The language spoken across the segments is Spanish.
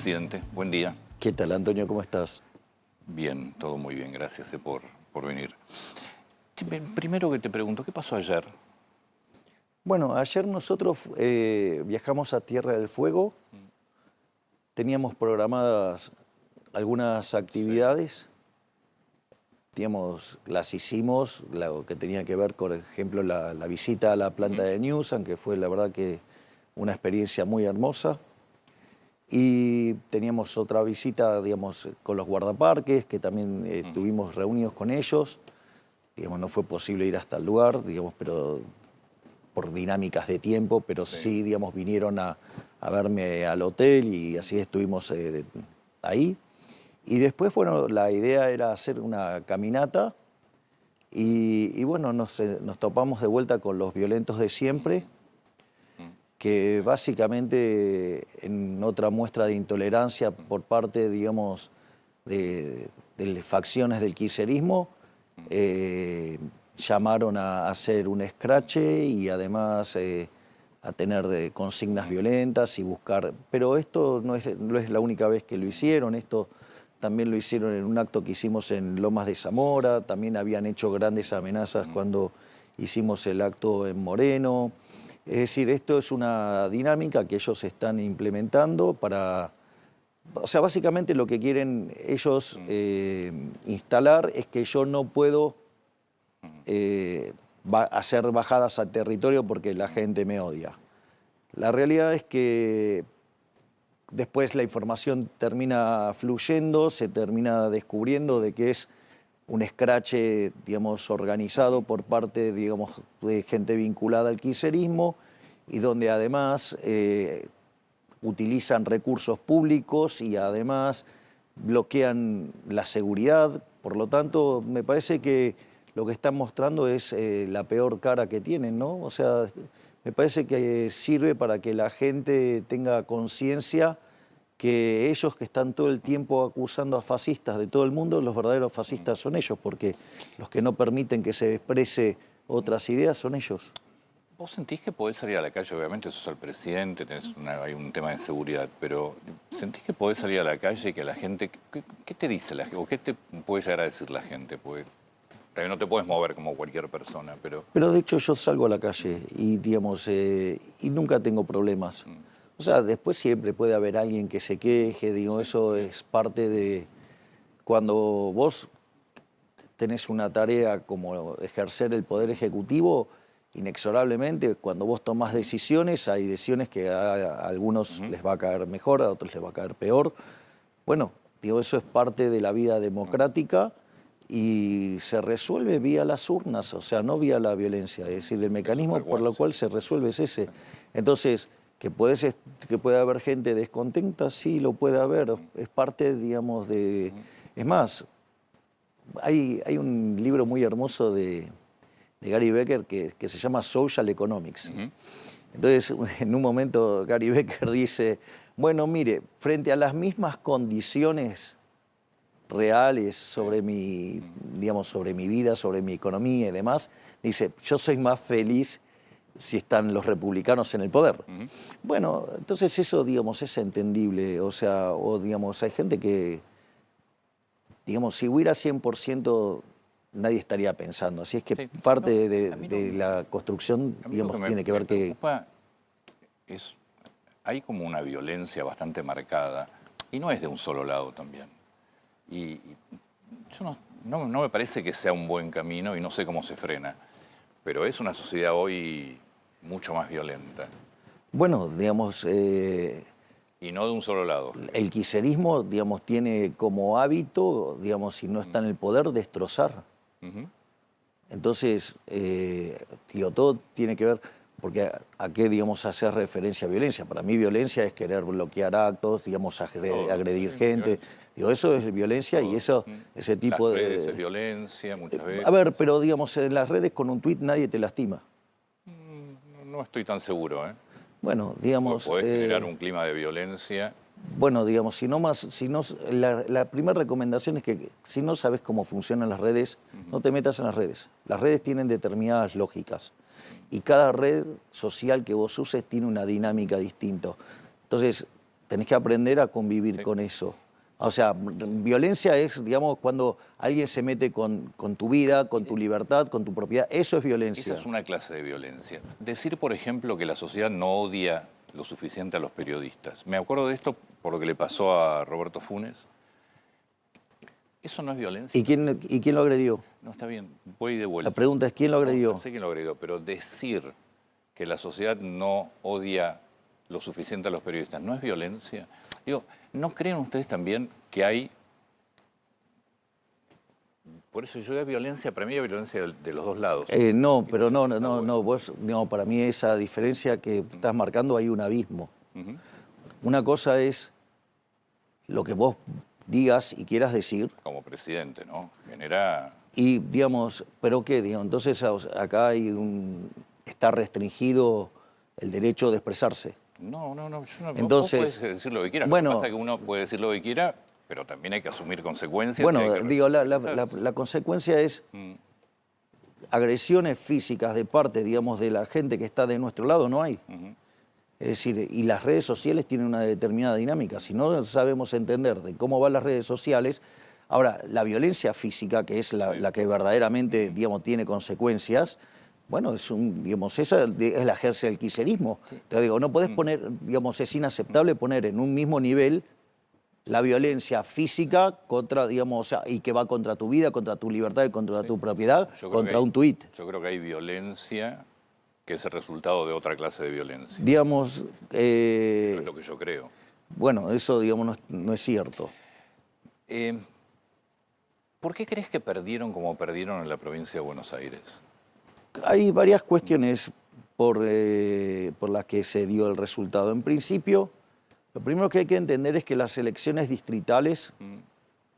Presidente, buen día. ¿Qué tal, Antonio? ¿Cómo estás? Bien, todo muy bien, gracias por venir. Primero que te pregunto, ¿qué pasó ayer? Bueno, ayer nosotros viajamos a Tierra del Fuego. Teníamos programadas algunas actividades. Las hicimos, lo que tenía que ver, por ejemplo, la visita a la planta de Newsan, que fue la verdad que una experiencia muy hermosa. Y teníamos otra visita, digamos, con los guardaparques, que también estuvimos reunidos con ellos. Digamos, no fue posible ir hasta el lugar, digamos, pero por dinámicas de tiempo, pero sí, digamos, vinieron a verme al hotel y así estuvimos ahí. Y después, bueno, la idea era hacer una caminata y bueno, nos topamos de vuelta con los violentos de siempre, que básicamente en otra muestra de intolerancia por parte, digamos, de facciones del kirchnerismo, llamaron a hacer un escrache y además a tener consignas violentas y buscar... Pero esto no es la única vez que lo hicieron, esto también lo hicieron en un acto que hicimos en Lomas de Zamora, también habían hecho grandes amenazas cuando hicimos el acto en Moreno. Es decir, esto es una dinámica que ellos están implementando para... O sea, básicamente lo que quieren ellos instalar es que yo no puedo hacer bajadas al territorio porque la gente me odia. La realidad es que después la información termina fluyendo, se termina descubriendo de que es un escrache, digamos, organizado por parte, digamos, de gente vinculada al kirchnerismo y donde además utilizan recursos públicos y además bloquean la seguridad. Por lo tanto, me parece que lo que están mostrando es la peor cara que tienen, ¿no? O sea, me parece que sirve para que la gente tenga conciencia que ellos que están todo el tiempo acusando a fascistas de todo el mundo, los verdaderos fascistas son ellos, porque los que no permiten que se exprese otras ideas son ellos. ¿Vos sentís que podés salir a la calle? Obviamente sos el presidente, hay un tema de seguridad, pero ¿sentís que podés salir a la calle y que la gente... ¿Qué te dice la gente? ¿O qué te puede llegar a decir la gente? Porque también no te puedes mover como cualquier persona, pero... Pero de hecho yo salgo a la calle y, digamos, y nunca tengo problemas. O sea, después siempre puede haber alguien que se queje, digo, eso es parte de... Cuando vos tenés una tarea como ejercer el poder ejecutivo, inexorablemente, cuando vos tomás decisiones, hay decisiones que a algunos les va a caer mejor, a otros les va a caer peor. Bueno, digo, eso es parte de la vida democrática y se resuelve vía las urnas, o sea, no vía la violencia. Es decir, el mecanismo por lo cual se resuelve es ese. Entonces, que puede haber gente descontenta, sí, lo puede haber. Es parte, digamos, de... Es más, hay un libro muy hermoso de Gary Becker que se llama Social Economics. Entonces, en un momento Gary Becker dice, bueno, mire, frente a las mismas condiciones reales sobre mi, digamos, sobre mi vida, sobre mi economía y demás, dice, yo soy más feliz si están los republicanos en el poder. Bueno, entonces eso, digamos, es entendible. O sea, o digamos, hay gente que, digamos, si hubiera 100%, nadie estaría pensando. Así es que parte de la construcción, digamos, tiene que ver que... Hay como una violencia bastante marcada, y no es de un solo lado también. Y yo no me parece que sea un buen camino y no sé cómo se frena, pero es una sociedad hoy mucho más violenta. Bueno, digamos... y no de un solo lado. El kirchnerismo, digamos, tiene como hábito, digamos, si no está en el poder, destrozar. Entonces, digo, todo tiene que ver, porque a qué, digamos, hacer referencia a violencia. Para mí violencia es querer bloquear actos, digamos, agredir gente. Digo, eso es violencia y eso, ese tipo Las redes es violencia muchas veces. A ver, pero digamos, en las redes con un tuit nadie te lastima. No estoy tan seguro, ¿eh? Bueno, digamos... Podés generar un clima de violencia. Bueno, digamos, la primera recomendación es que si no sabes cómo funcionan las redes, no te metas en las redes. Las redes tienen determinadas lógicas y cada red social que vos uses tiene una dinámica distinta. Entonces, tenés que aprender a convivir Sí. con eso. O sea, violencia es, digamos, cuando alguien se mete con tu vida, con tu libertad, con tu propiedad. Eso es violencia. Esa es una clase de violencia. Decir, por ejemplo, que la sociedad no odia lo suficiente a los periodistas. Me acuerdo de esto por lo que le pasó a Roberto Funes. ¿Eso no es violencia? ¿Y quién lo agredió? No, está bien, voy de vuelta. La pregunta es, ¿quién lo agredió? No sé quién lo agredió, pero decir que la sociedad no odia lo suficiente a los periodistas, ¿no es violencia? Digo, ¿no creen ustedes también que hay... Por eso yo de violencia, para mí hay violencia de los dos lados. No, pero no, vos, no, para mí esa diferencia que estás marcando hay un abismo. Una cosa es lo que vos digas y quieras decir. Como presidente, ¿no? Genera... Y, digamos, ¿pero qué? Digamos, entonces acá está restringido el derecho de expresarse. No, yo no. Entonces, vos podés decir lo que quieras. bueno, Lo que pasa es que uno puede decir lo que quiera, pero también hay que asumir consecuencias. Bueno, y hay que digo, responsabilizarse. la consecuencia es agresiones físicas de parte, digamos, de la gente que está de nuestro lado, no hay. Es decir, y las redes sociales tienen una determinada dinámica. Si no sabemos entender de cómo van las redes sociales, ahora, la violencia física, que es la que verdaderamente, digamos, tiene consecuencias, bueno, digamos, esa es la ejerce del kirchnerismo. Te digo, no podés poner, digamos, es inaceptable poner en un mismo nivel la violencia física contra, digamos, o sea, y que va contra tu vida, contra tu libertad y contra tu propiedad, contra un tuit. Yo creo que hay violencia que es el resultado de otra clase de violencia. Digamos... Es lo que yo creo. Bueno, eso, digamos, no es cierto. ¿Por qué crees que perdieron como perdieron en la provincia de Buenos Aires? Hay varias cuestiones por las que se dio el resultado. En principio, lo primero que hay que entender es que las elecciones distritales,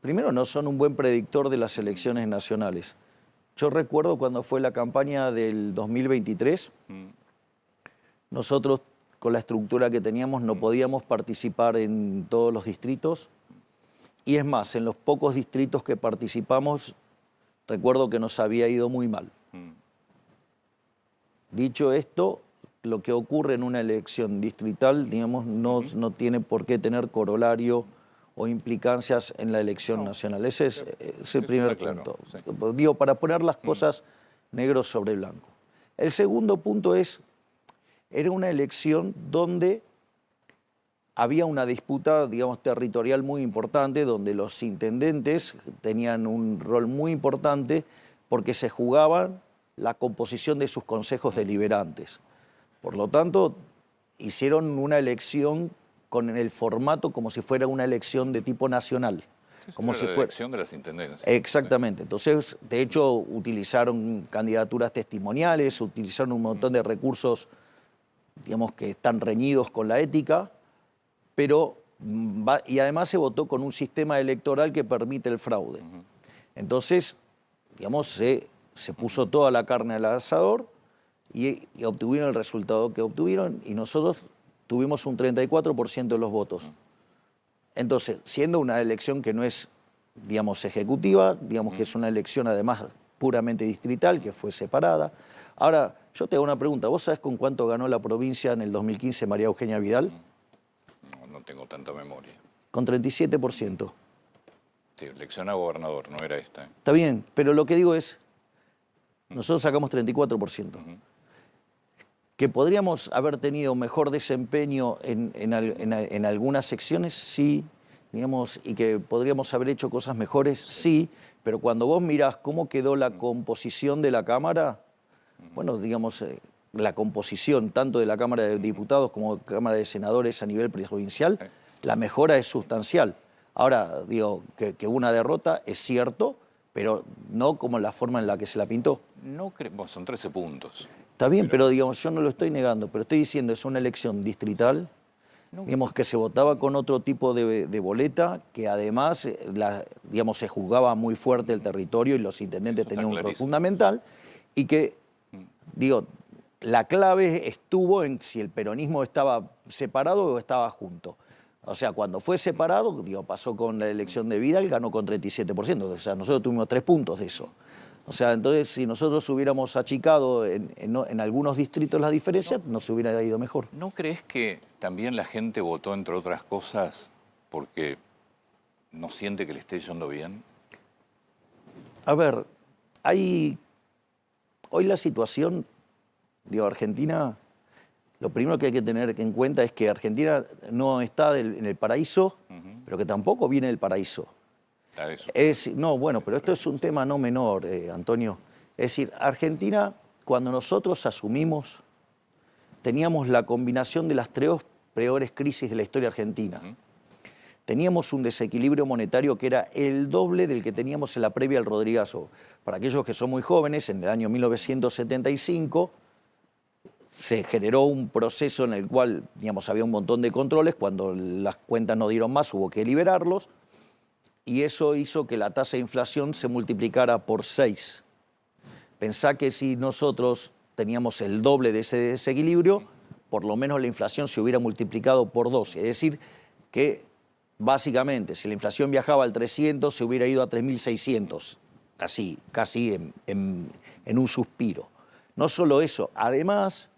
primero, no son un buen predictor de las elecciones nacionales. Yo recuerdo cuando fue la campaña del 2023, nosotros con la estructura que teníamos no podíamos participar en todos los distritos. Y es más, en los pocos distritos que participamos, recuerdo que nos había ido muy mal. Dicho esto, lo que ocurre en una elección distrital, digamos, no tiene por qué tener corolario o implicancias en la elección nacional. Ese es el primer punto. Sí. Digo, para poner las cosas negro sobre blanco. El segundo punto era una elección donde había una disputa, digamos, territorial muy importante, donde los intendentes tenían un rol muy importante porque se jugaban la composición de sus consejos deliberantes. Por lo tanto, hicieron una elección con el formato como si fuera una elección de tipo nacional. Como si fuera la elección de las intendencias. Exactamente. Entonces, de hecho, utilizaron candidaturas testimoniales, utilizaron un montón de recursos, digamos, que están reñidos con la ética, pero y además se votó con un sistema electoral que permite el fraude. Entonces, digamos, se puso toda la carne al asador y obtuvieron el resultado que obtuvieron y nosotros tuvimos un 34% de los votos. Entonces, siendo una elección que no es, digamos, ejecutiva, digamos que es una elección además puramente distrital, que fue separada. Ahora, yo te hago una pregunta. ¿Vos sabés con cuánto ganó la provincia en el 2015 María Eugenia Vidal? No tengo tanta memoria. Con 37%. Sí, elección a gobernador, no era esta. Está bien, pero lo que digo es, nosotros sacamos 34%. ¿Que podríamos haber tenido mejor desempeño en algunas secciones? Sí, digamos, y que podríamos haber hecho cosas mejores, sí, pero cuando vos mirás cómo quedó la composición de la Cámara, bueno, digamos, la composición tanto de la Cámara de Diputados como de la Cámara de Senadores a nivel provincial, la mejora es sustancial. Ahora, digo, que hubo una derrota, es cierto, pero no como la forma en la que se la pintó. No son 13 puntos. Está bien, pero digamos, yo no lo estoy negando, pero estoy diciendo, es una elección distrital, digamos, que se votaba con otro tipo de boleta, que además, digamos, se jugaba muy fuerte el territorio y los intendentes tenían un rol fundamental, y que, digo, la clave estuvo en si el peronismo estaba separado o estaba junto. O sea, cuando fue separado, digo, pasó con la elección de Vidal, ganó con 37%. O sea, nosotros tuvimos 3 puntos de eso. O sea, entonces si nosotros hubiéramos achicado en algunos distritos las diferencias, nos hubiera ido mejor. ¿No crees que también la gente votó, entre otras cosas, porque no siente que le esté yendo bien? A ver, hoy la situación, digo, Argentina, lo primero que hay que tener en cuenta es que Argentina no está en el paraíso, pero que tampoco viene del paraíso. No, bueno, pero esto es un tema no menor, Antonio. Es decir, Argentina, cuando nosotros asumimos, teníamos la combinación de las tres peores crisis de la historia argentina. Teníamos un desequilibrio monetario que era el doble del que teníamos en la previa al Rodrigazo. Para aquellos que son muy jóvenes, en el año 1975 se generó un proceso en el cual, digamos, había un montón de controles. Cuando las cuentas no dieron más, hubo que liberarlos. Y eso hizo que la tasa de inflación se multiplicara por 6. Pensá que si nosotros teníamos el doble de ese desequilibrio, por lo menos la inflación se hubiera multiplicado por 2. Es decir, que básicamente si la inflación viajaba al 300, se hubiera ido a 3.600, casi en un suspiro. No solo eso, además,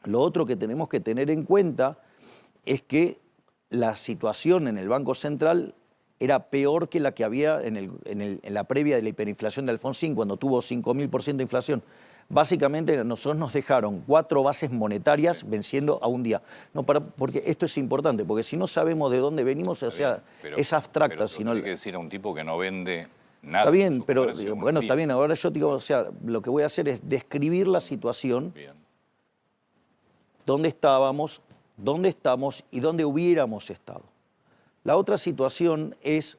lo otro que tenemos que tener en cuenta es que la situación en el Banco Central era peor que la que había en la previa de la hiperinflación de Alfonsín, cuando tuvo 5.000% de inflación. Básicamente nosotros nos dejaron 4 bases monetarias venciendo a un día. No, porque esto es importante, porque si no sabemos de dónde venimos, o sea, es abstracta. Pero sino, hay que decir a un tipo que no vende nada. Está bien, pero bueno, está bien. Ahora yo digo, o sea, lo que voy a hacer es describir la situación, dónde estábamos, dónde estamos y dónde hubiéramos estado. La otra situación es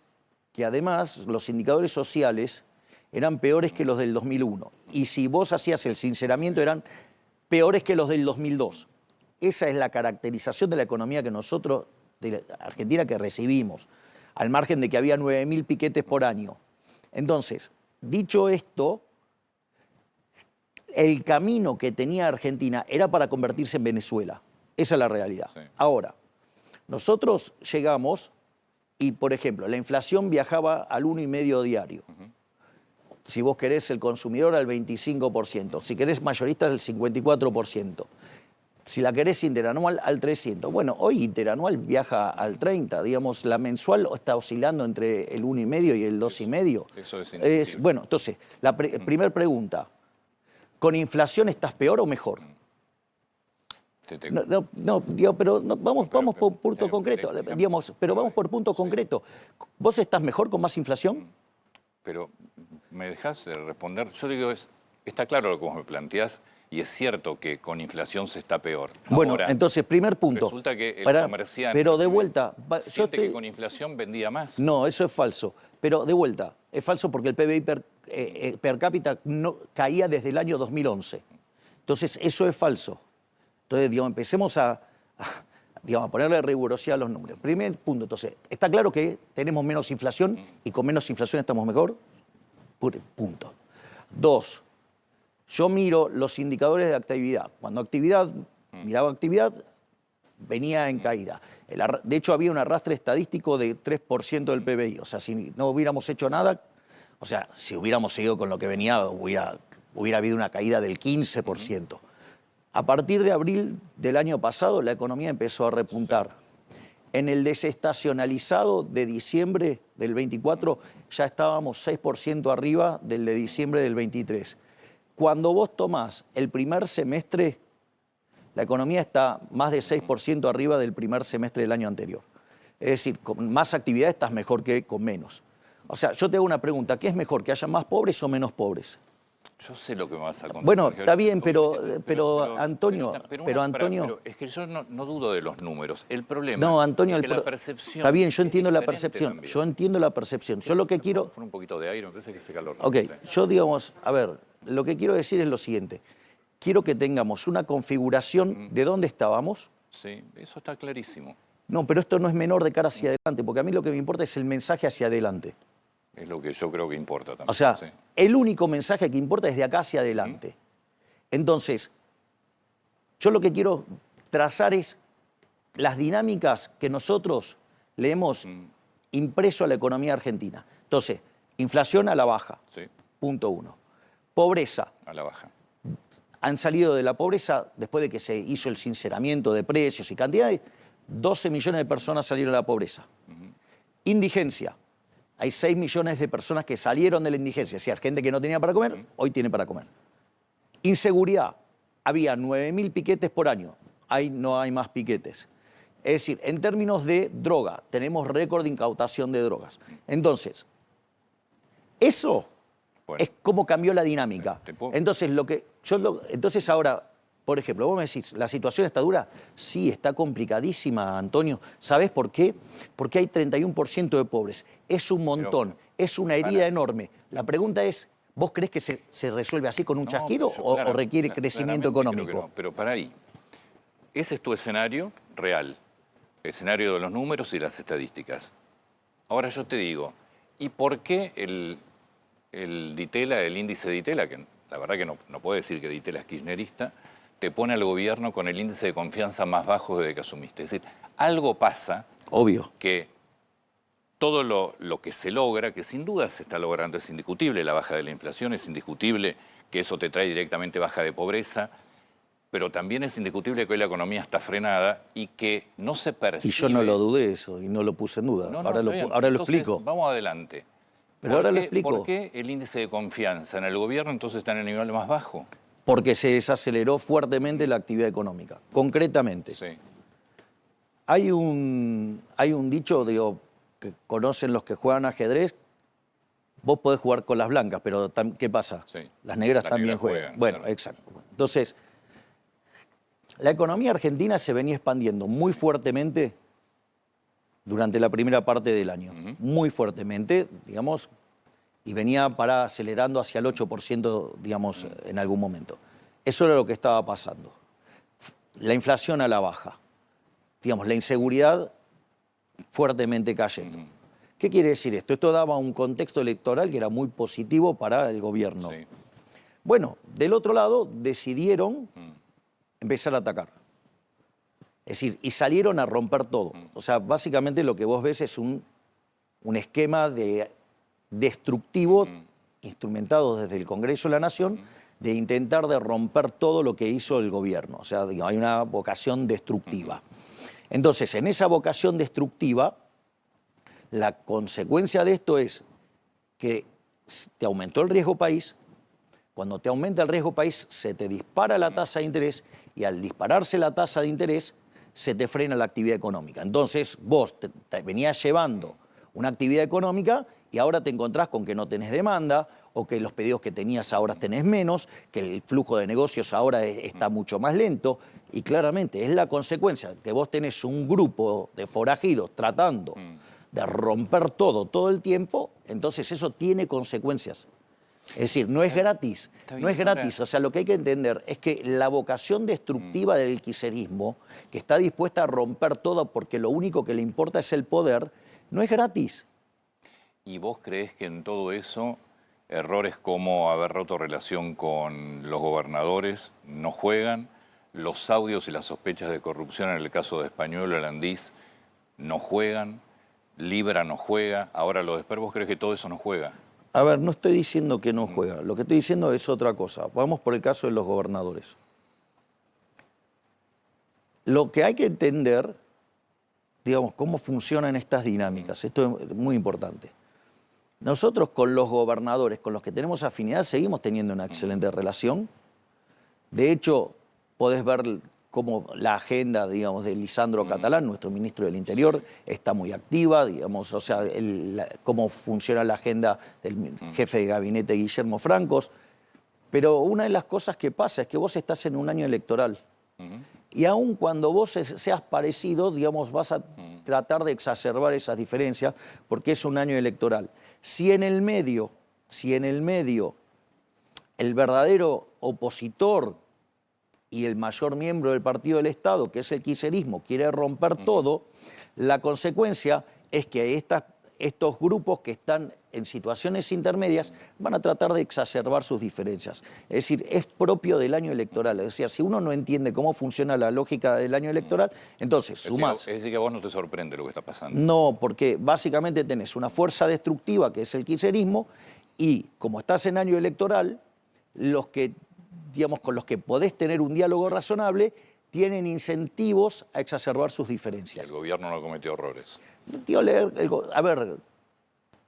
que además los indicadores sociales eran peores que los del 2001. Y si vos hacías el sinceramiento, eran peores que los del 2002. Esa es la caracterización de la economía que nosotros, de Argentina, que recibimos, al margen de que había 9.000 piquetes por año. Entonces, dicho esto, el camino que tenía Argentina era para convertirse en Venezuela. Esa es la realidad. Sí. Ahora, nosotros llegamos y, por ejemplo, la inflación viajaba al 1,5 diario. Si vos querés el consumidor al 25%, si querés mayorista al 54%, si la querés interanual al 300%. Bueno, hoy interanual viaja al 30%, digamos, la mensual está oscilando entre el 1,5 y el 2,5. Eso es bueno, entonces, la primera pregunta, ¿con inflación estás peor o mejor? Pero vamos por punto concreto, digamos, pero vamos por punto concreto. ¿Vos estás mejor con más inflación? Pero me dejás responder. Yo digo, está claro lo que vos me planteás y es cierto que con inflación se está peor. Bueno, ahora, entonces, primer punto. Resulta que el comerciante pero de vuelta, siente que con inflación vendía más. No, eso es falso. Pero de vuelta, es falso porque el PBI per cápita caía desde el año 2011. Entonces, eso es falso. Entonces, digamos, empecemos a ponerle rigurosidad a los números. Primer punto, entonces, está claro que tenemos menos inflación y con menos inflación estamos mejor. Punto. 2, yo miro los indicadores de actividad. Cuando miraba actividad, venía en caída. De hecho, había un arrastre estadístico de 3% del PBI. O sea, si no hubiéramos hecho nada, o sea, si hubiéramos seguido con lo que venía, hubiera habido una caída del 15%. A partir de abril del año pasado, la economía empezó a repuntar. En el desestacionalizado de diciembre del 24, ya estábamos 6% arriba del de diciembre del 23. Cuando vos tomás el primer semestre, la economía está más de 6% arriba del primer semestre del año anterior. Es decir, con más actividad estás mejor que con menos. O sea, yo te hago una pregunta, ¿qué es mejor, que haya más pobres o menos pobres? Yo sé lo que me vas a contar. Bueno, está bien, pero Antonio... Pero es que yo no dudo de los números. El problema no, Antonio, es que la percepción... Está bien, yo entiendo la percepción. También. Yo entiendo la percepción. Yo lo que quiero... Fue un poquito de aire, me parece que ese calor. Ok, yo digamos, a ver, lo que quiero decir es lo siguiente. Quiero que tengamos una configuración de dónde estábamos. Sí, eso está clarísimo. No, pero esto no es menor de cara hacia adelante, porque a mí lo que me importa es el mensaje hacia adelante. Es lo que yo creo que importa también. O sea, el único mensaje que importa es de acá hacia adelante. Entonces, yo lo que quiero trazar es las dinámicas que nosotros le hemos impreso a la economía argentina. Entonces, inflación a la baja. Sí. punto uno. Pobreza. A la baja. Han salido de la pobreza después de que se hizo el sinceramiento de precios y cantidades. 12 millones de personas salieron de la pobreza. Indigencia. Hay 6 millones de personas que salieron de la indigencia. O sea, gente que no tenía para comer, hoy tiene para comer. Inseguridad. Había 9.000 piquetes por año. Ahí no hay más piquetes. Es decir, en términos de droga, tenemos récord de incautación de drogas. Entonces, eso es cómo cambió la dinámica. Entonces, entonces ahora, por ejemplo, vos me decís, ¿la situación está dura? Sí, está complicadísima, Antonio. ¿Sabés por qué? Porque hay 31% de pobres. Es un montón, es una herida enorme. La pregunta es, ¿vos creés que se resuelve así con un chasquido o requiere crecimiento económico? No, pero para ahí. Ese es tu escenario real, escenario de los números y las estadísticas. Ahora yo te digo, ¿y por qué el Ditela, el índice Ditela, que la verdad que no puedo decir que Ditela es kirchnerista, te pone al gobierno con el índice de confianza más bajo desde que asumiste? Es decir, algo pasa. Obvio. Que todo lo que se logra, que sin duda se está logrando, es indiscutible la baja de la inflación, es indiscutible que eso te trae directamente baja de pobreza, pero también es indiscutible que hoy la economía está frenada y que no se percibe... Y yo no lo dudé eso y no lo puse en duda. Ahora lo explico. Vamos adelante. Pero ahora lo explico. ¿Por qué el índice de confianza en el gobierno entonces está en el nivel más bajo? Porque se desaceleró fuertemente la actividad económica. Concretamente. Sí. Hay un dicho, digo, que conocen los que juegan ajedrez. Vos podés jugar con las blancas, pero ¿qué pasa? Sí. Las negras también juegan. Bueno, claro. Exacto. Entonces, la economía argentina se venía expandiendo muy fuertemente durante la primera parte del año. Muy fuertemente, digamos, y venía acelerando hacia el 8%, digamos, en algún momento. Eso era lo que estaba pasando. La inflación a la baja. Digamos, la inseguridad fuertemente cayendo. ¿Qué quiere decir esto? Esto daba un contexto electoral que era muy positivo para el gobierno. Sí. Bueno, del otro lado decidieron empezar a atacar. Es decir, y salieron a romper todo. O sea, básicamente lo que vos ves es un esquema destructivo instrumentado desde el Congreso de la Nación de intentar de romper todo lo que hizo el gobierno. O sea, digamos, hay una vocación destructiva. Entonces, en esa vocación destructiva, la consecuencia de esto es que te aumentó el riesgo país. Cuando te aumenta el riesgo país, se te dispara la tasa de interés y al dispararse la tasa de interés, se te frena la actividad económica. Entonces, vos te venías llevando una actividad económica y ahora te encontrás con que no tenés demanda o que los pedidos que tenías ahora tenés menos, que el flujo de negocios ahora está mucho más lento y claramente es la consecuencia que vos tenés un grupo de forajidos tratando de romper todo el tiempo, entonces eso tiene consecuencias. Es decir, no es gratis, no es gratis. O sea, lo que hay que entender es que la vocación destructiva del kirchnerismo, que está dispuesta a romper todo porque lo único que le importa es el poder, no es gratis. ¿Y vos creés que en todo eso errores como haber roto relación con los gobernadores no juegan? ¿Los audios y las sospechas de corrupción en el caso de Españuelo, Landís, no juegan? ¿Libra no juega? Ahora lo de Esper, ¿vos crees que todo eso no juega? A ver, no estoy diciendo que no juega. Lo que estoy diciendo es otra cosa. Vamos por el caso de los gobernadores. Lo que hay que entender, digamos, cómo funcionan estas dinámicas. Esto es muy importante. Nosotros con los gobernadores, con los que tenemos afinidad, seguimos teniendo una excelente relación. De hecho, podés ver cómo la agenda, digamos, de Lisandro Catalán, nuestro ministro del Interior, está muy activa, digamos, o sea, cómo funciona la agenda del jefe de gabinete Guillermo Francos. Pero una de las cosas que pasa es que vos estás en un año electoral. Y aun cuando vos seas parecido, digamos, vas a tratar de exacerbar esas diferencias porque es un año electoral. Si en el medio el verdadero opositor y el mayor miembro del partido del Estado, que es el kirchnerismo, quiere romper todo, la consecuencia es que estos grupos que están en situaciones intermedias van a tratar de exacerbar sus diferencias. Es decir, es propio del año electoral. Es decir, si uno no entiende cómo funciona la lógica del año electoral, entonces sumás. Es decir, que a vos no te sorprende lo que está pasando. No, porque básicamente tenés una fuerza destructiva, que es el kirchnerismo, Y como estás en año electoral, los que, digamos, con los que podés tener un diálogo razonable tienen incentivos a exacerbar sus diferencias. El gobierno no cometió errores. Digo, a ver,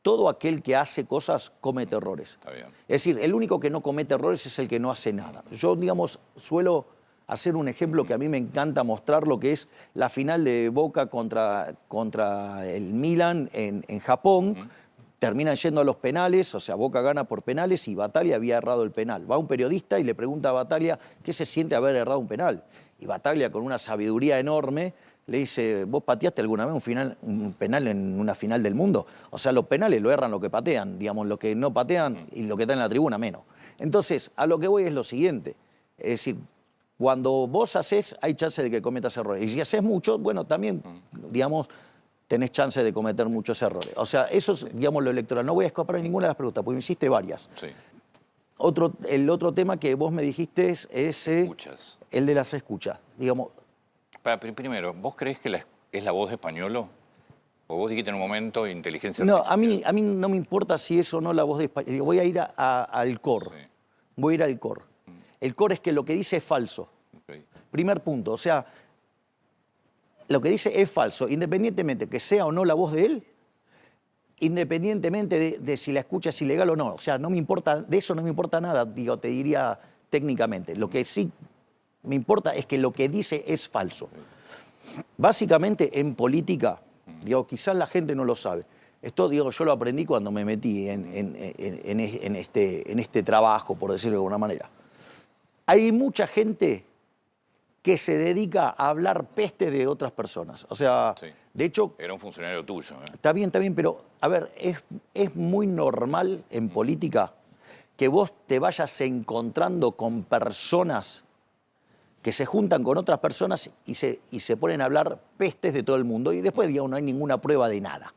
todo aquel que hace cosas comete errores. Está bien. Es decir, el único que no comete errores es el que no hace nada. Yo, digamos, suelo hacer un ejemplo que a mí me encanta mostrar, lo que es la final de Boca contra el Milan en Japón. Terminan yendo a los penales, o sea, Boca gana por penales y Bataglia había errado el penal. Va un periodista y le pregunta a Bataglia qué se siente haber errado un penal. Y Bataglia, con una sabiduría enorme, le dice: ¿vos pateaste alguna vez un penal en una final del mundo? O sea, los penales lo erran lo que patean, digamos, lo que no patean y lo que está en la tribuna menos. Entonces, a lo que voy es lo siguiente, es decir, cuando vos haces, hay chance de que cometas errores. Y si haces mucho, bueno, también, digamos, tenés chance de cometer muchos errores. O sea, eso es, digamos, lo electoral. No voy a escapar de ninguna de las preguntas, porque me hiciste varias. Sí. El otro tema que vos me dijiste es Escuchas. el de las escuchas. Digamos, Primero, ¿vos creés que es la voz de Españolo? O vos dijiste en un momento inteligencia no, artificial. a mí no me importa si es o no la voz de España. Voy a ir al core. Sí. Voy a ir al core. El core es que lo que dice es falso. Okay. Primer punto. O sea, lo que dice es falso, independientemente que sea o no la voz de él, independientemente de si la escucha es ilegal o no. O sea, no me importa, de eso no me importa nada, digo, te diría técnicamente. Lo que sí me importa es que lo que dice es falso. Básicamente, en política, digo, quizás la gente no lo sabe. Esto, digo, yo lo aprendí cuando me metí en este trabajo, por decirlo de alguna manera. Hay mucha gente que se dedica a hablar peste de otras personas. O sea, Sí. de hecho, Era un funcionario tuyo. está bien, pero, a ver, es muy normal en política que vos te vayas encontrando con personas que se juntan con otras personas y se ponen a hablar pestes de todo el mundo y después, digamos, no hay ninguna prueba de nada.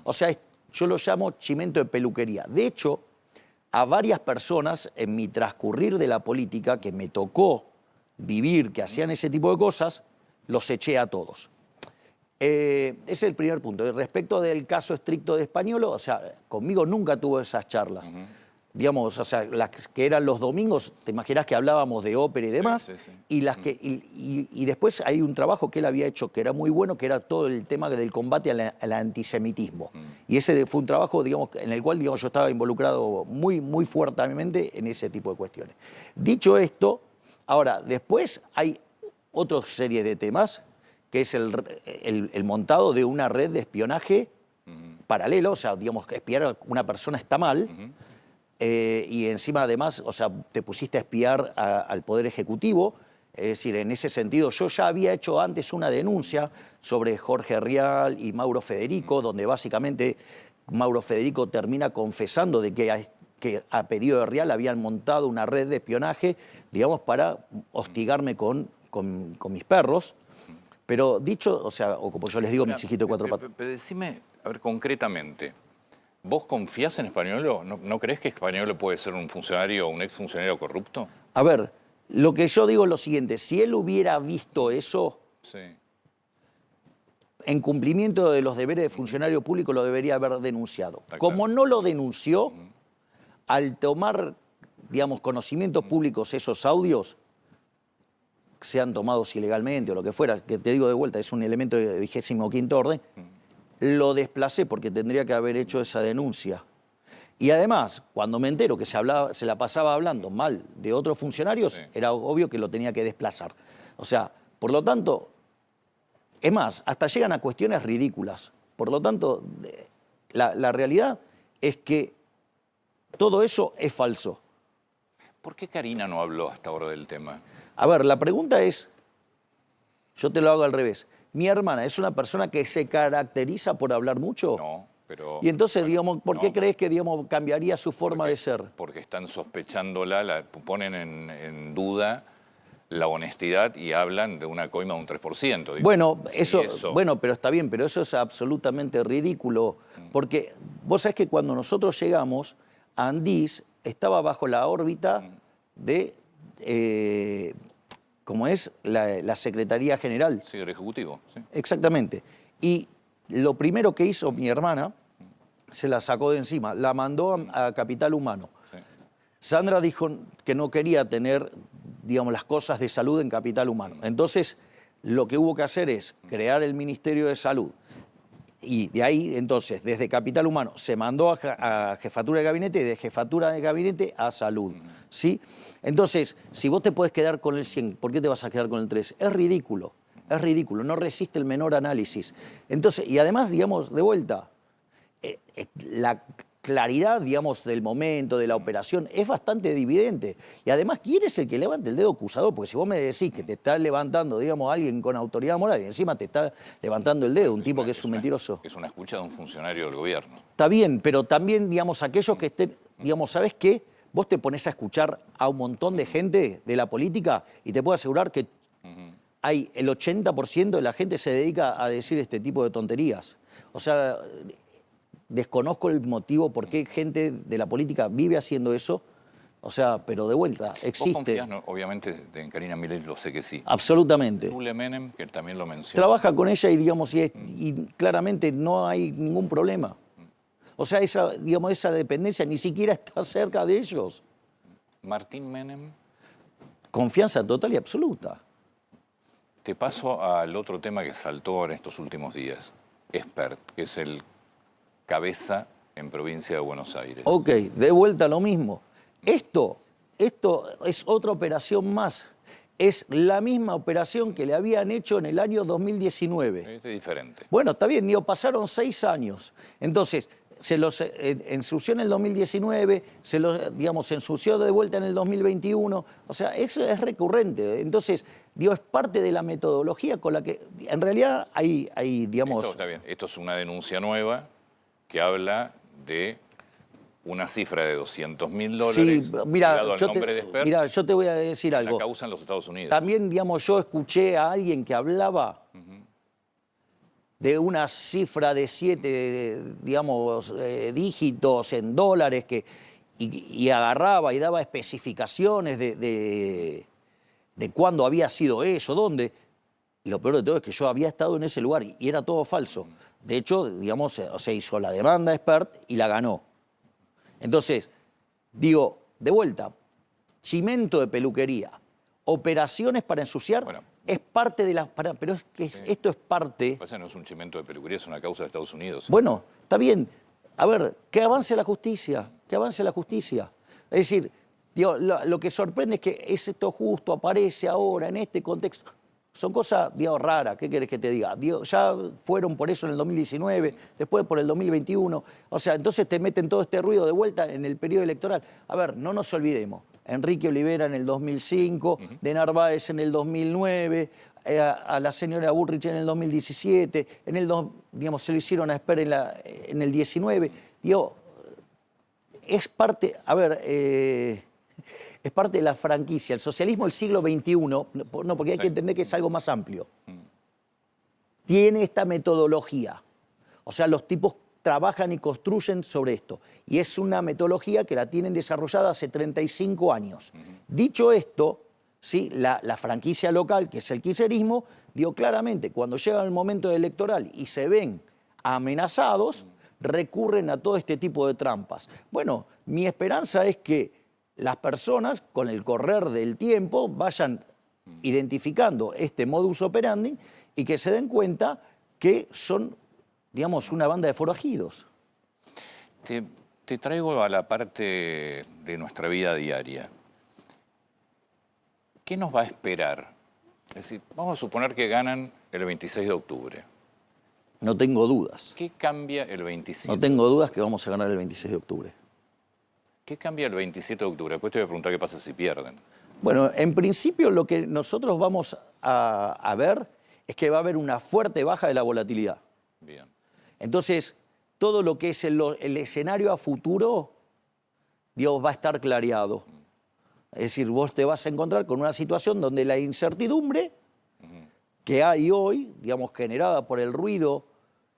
O sea, yo lo llamo chimento de peluquería. De hecho, a varias personas en mi transcurrir de la política que me tocó vivir, que hacían ese tipo de cosas, los eché a todos. Ese es el primer punto. Y respecto del caso estricto de Españolo, o sea, conmigo nunca tuvo esas charlas. Digamos, o sea, las que eran los domingos, te imaginas que hablábamos de ópera y demás, Sí, sí, sí. y y después hay un trabajo que él había hecho que era muy bueno, que era todo el tema del combate al antisemitismo. Y ese fue un trabajo, digamos, en el cual, digamos, yo estaba involucrado muy, muy fuertemente en ese tipo de cuestiones. Dicho esto, ahora, después hay otra serie de temas, que es el montado de una red de espionaje paralelo, o sea, digamos, que espiar a una persona está mal, y encima además, o sea, te pusiste a espiar al Poder Ejecutivo. Es decir, en ese sentido, yo ya había hecho antes una denuncia sobre Jorge Rial y Mauro Federico, donde básicamente Mauro Federico termina confesando de que a pedido de Rial habían montado una red de espionaje, digamos, para hostigarme con mis perros. Pero dicho, o sea, o como yo les digo, mis hijitos de cuatro patas. Pero decime, a ver, concretamente, ¿vos confías en Españolo? ¿No crees que Españolo puede ser un funcionario o un exfuncionario corrupto? A ver, lo que yo digo es lo siguiente, si él hubiera visto eso, Sí. en cumplimiento de los deberes de funcionario público, lo debería haber denunciado. Está Como claro. no lo denunció, al tomar, digamos, conocimientos públicos esos audios, sean tomados ilegalmente o lo que fuera, que te digo de vuelta, es un elemento de 25º orden, lo desplacé porque tendría que haber hecho esa denuncia. Y además, cuando me entero que se la pasaba hablando mal de otros funcionarios, Sí. era obvio que lo tenía que desplazar. O sea, por lo tanto, es más, hasta llegan a cuestiones ridículas. Por lo tanto, la realidad es que todo eso es falso. ¿Por qué Karina no habló hasta ahora del tema? A ver, la pregunta es, yo te lo hago al revés. ¿Mi hermana es una persona que se caracteriza por hablar mucho? No, pero... Y entonces, bueno, digamos, ¿por qué no, crees que, digamos, cambiaría su forma de ser? Porque están sospechándola, ponen en duda la honestidad y hablan de una coima de un 3%. Digo, Bueno, si bueno, pero está bien, pero eso es absolutamente ridículo. Porque vos sabés que cuando nosotros llegamos, Andís estaba bajo la órbita de, ¿cómo es? La Secretaría General. Sí, el Ejecutivo. Sí. Exactamente. Y lo primero que hizo mi hermana se la sacó de encima, la mandó a Capital Humano. Sí. Sandra dijo que no quería tener, digamos, las cosas de salud en Capital Humano. Entonces, lo que hubo que hacer es crear el Ministerio de Salud. Y de ahí, entonces, desde Capital Humano se mandó a Jefatura de Gabinete y de Jefatura de Gabinete a Salud. ¿Sí? Entonces, si vos te podés quedar con el 100, ¿por qué te vas a quedar con el 3? Es ridículo, no resiste el menor análisis. Entonces, y además, digamos, de vuelta, la claridad, digamos, del momento, de la operación, es bastante dividente. Y además, ¿quién es el que levanta el dedo acusador? Porque si vos me decís que te está levantando, digamos, alguien con autoridad moral y encima te está levantando el dedo, un tipo que es un mentiroso. Es una escucha de un funcionario del gobierno. Está bien, pero también, digamos, aquellos que estén, digamos, ¿sabés qué? Vos te pones a escuchar a un montón de gente de la política y te puedo asegurar que hay el 80% de la gente se dedica a decir este tipo de tonterías. O sea, desconozco el motivo por qué gente de la política vive haciendo eso. O sea, pero de vuelta, existe. ¿Vos confías, no? Obviamente, en Karina Milei lo sé que sí. Absolutamente. Zule Menem, que también lo menciona. Trabaja con ella y, digamos, y claramente no hay ningún problema. O sea, digamos, esa dependencia ni siquiera está cerca de ellos. Martín Menem. Confianza total y absoluta. Te paso al otro tema que saltó en estos últimos días. Espert, que es el cabeza en provincia de Buenos Aires. Ok, de vuelta a lo mismo. Esto es otra operación más. Es la misma operación que le habían hecho en el año 2019. Es diferente. Bueno, está bien, digo, pasaron 6 años. Entonces, se los ensució en el 2019, se ensució de vuelta en el 2021. O sea, eso es recurrente. Entonces, digo, es parte de la metodología con la que, en realidad, hay digamos... Esto está bien. Esto es una denuncia nueva que habla de una cifra de $200.000 Sí, mira, ligado al nombre de Espert, yo te voy a decir algo. la causa en los Estados Unidos. También, digamos, yo escuché a alguien que hablaba de una cifra de 7, digamos, dígitos en dólares y agarraba y daba especificaciones de cuándo había sido eso, dónde. Y lo peor de todo es que yo había estado en ese lugar y era todo falso. De hecho, digamos, se hizo la demanda Espert y la ganó. Entonces, digo, de vuelta, chimento de peluquería, operaciones para ensuciar, Bueno, es parte de las... Pero es que esto es parte... Pasa, no es un chimento de peluquería, es una causa de Estados Unidos. Bueno, está bien. A ver, que avance la justicia, que avance la justicia. Es decir, digo, lo que sorprende es que esto justo aparece ahora, en este contexto. Son cosas, digo, raras, ¿qué querés que te diga? Digo, ya fueron por eso en el 2019, después por el 2021. O sea, entonces te meten todo este ruido de vuelta en el periodo electoral. A ver, no nos olvidemos. Enrique Olivera en el 2005, de Narváez en el 2009, a la señora Bullrich en el 2017, digamos, se lo hicieron a Espert en el 19. Digo, es parte, a ver, es parte de la franquicia. El socialismo del siglo XXI, no, porque hay que entender que es algo más amplio, tiene esta metodología. O sea, los tipos trabajan y construyen sobre esto. Y es una metodología que la tienen desarrollada hace 35 años. Dicho esto, ¿sí? La franquicia local, que es el kirchnerismo, digo claramente, cuando llega el momento electoral y se ven amenazados, recurren a todo este tipo de trampas. Bueno, mi esperanza es que las personas, con el correr del tiempo, vayan identificando este modus operandi y que se den cuenta que son, digamos, una banda de forajidos. Te traigo a la parte de nuestra vida diaria. ¿Qué nos va a esperar? Es decir, vamos a suponer que ganan el 26 de octubre. No tengo dudas. ¿Qué cambia el 27? No tengo dudas que vamos a ganar el 26 de octubre. ¿Qué cambia el 27 de octubre? Después te voy a preguntar qué pasa si pierden. Bueno, en principio lo que nosotros vamos a ver es que va a haber una fuerte baja de la volatilidad. Bien. Entonces, todo lo que es el escenario a futuro, Dios, va a estar clareado. Es decir, vos te vas a encontrar con una situación donde la incertidumbre que hay hoy, digamos, generada por el ruido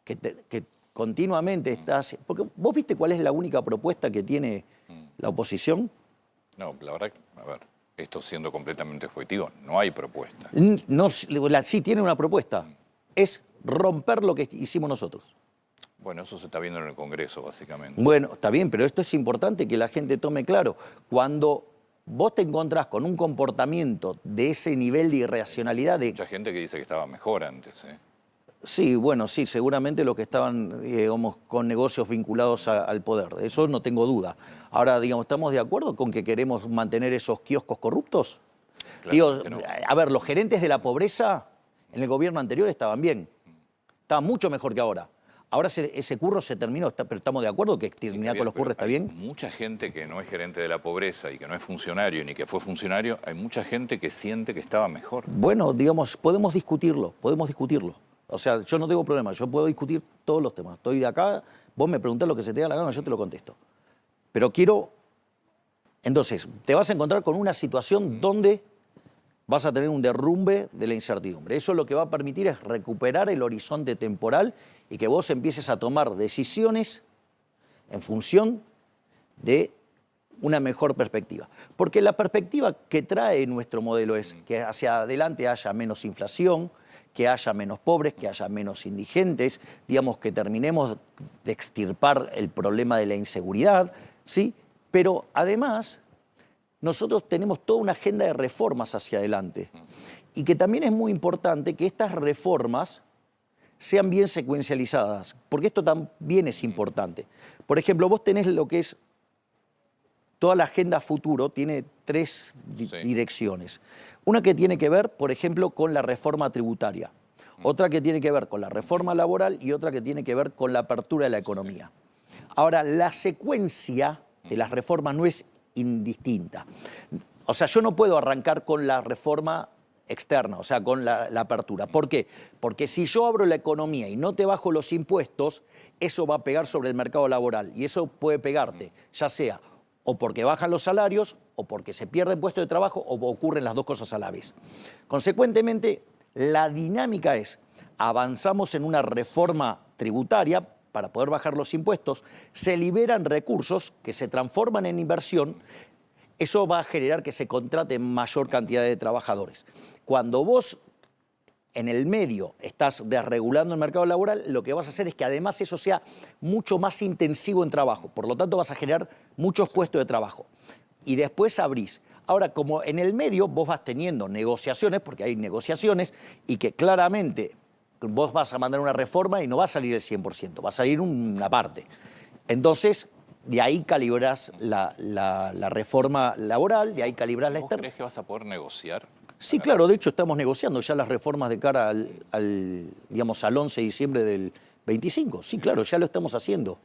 que continuamente está... Porque vos viste cuál es la única propuesta que tiene la oposición. No, la verdad, a ver, esto siendo completamente objetivo, no hay propuesta. No, sí tiene una propuesta. Es romper lo que hicimos nosotros. Bueno, eso se está viendo en el Congreso, básicamente. Bueno, está bien, pero esto es importante que la gente tome claro. Cuando vos te encontrás con un comportamiento de ese nivel de irracionalidad, Mucha gente que dice que estaba mejor antes, ¿eh? Sí, bueno, sí, seguramente los que estaban, digamos, con negocios vinculados al poder, de eso no tengo duda. Ahora, digamos, ¿estamos de acuerdo con que queremos mantener esos kioscos corruptos? Digo, Claramente no. a ver, los gerentes de la pobreza en el gobierno anterior estaban bien, estaban mucho mejor que ahora. Ahora ese curro se terminó, pero estamos de acuerdo que terminar con los curros está bien. Mucha gente que no es gerente de la pobreza y que no es funcionario ni que fue funcionario, hay mucha gente que siente que estaba mejor. Bueno, digamos, podemos discutirlo, podemos discutirlo. O sea, yo no tengo problema, yo puedo discutir todos los temas. Estoy de acá, vos me preguntás lo que se te da la gana, yo te lo contesto. Pero quiero... Entonces, te vas a encontrar con una situación donde vas a tener un derrumbe de la incertidumbre. Eso lo que va a permitir es recuperar el horizonte temporal y que vos empieces a tomar decisiones en función de una mejor perspectiva. Porque la perspectiva que trae nuestro modelo es que hacia adelante haya menos inflación, que haya menos pobres, que haya menos indigentes, digamos que terminemos de extirpar el problema de la inseguridad, ¿sí? Pero además nosotros tenemos toda una agenda de reformas hacia adelante y que también es muy importante que estas reformas sean bien secuencializadas, porque esto también es importante. Por ejemplo, vos tenés lo que es toda la agenda futuro, tiene tres direcciones. Una que tiene que ver, por ejemplo, con la reforma tributaria, otra que tiene que ver con la reforma laboral y otra que tiene que ver con la apertura de la economía. Ahora, la secuencia de las reformas no es indistinta. O sea, yo no puedo arrancar con la reforma externa, o sea, con la apertura. ¿Por qué? Porque si yo abro la economía y no te bajo los impuestos, eso va a pegar sobre el mercado laboral y eso puede pegarte, ya sea o porque bajan los salarios o porque se pierden puestos de trabajo o ocurren las dos cosas a la vez. Consecuentemente, la dinámica es, avanzamos en una reforma tributaria para poder bajar los impuestos, se liberan recursos que se transforman en inversión. Eso va a generar que se contrate mayor cantidad de trabajadores. Cuando vos en el medio estás desregulando el mercado laboral, lo que vas a hacer es que además eso sea mucho más intensivo en trabajo. Por lo tanto, vas a generar muchos puestos de trabajo. Y después abrís. Ahora, como en el medio vos vas teniendo negociaciones, porque hay negociaciones, y que claramente vos vas a mandar una reforma y no va a salir el 100%, va a salir una parte. Entonces, de ahí calibrás la reforma laboral, de ahí calibrás la externa. ¿Vos crees que vas a poder negociar? Sí, claro, de hecho estamos negociando ya las reformas de cara digamos, al 11 de diciembre del 25. Sí, claro, ya lo estamos haciendo.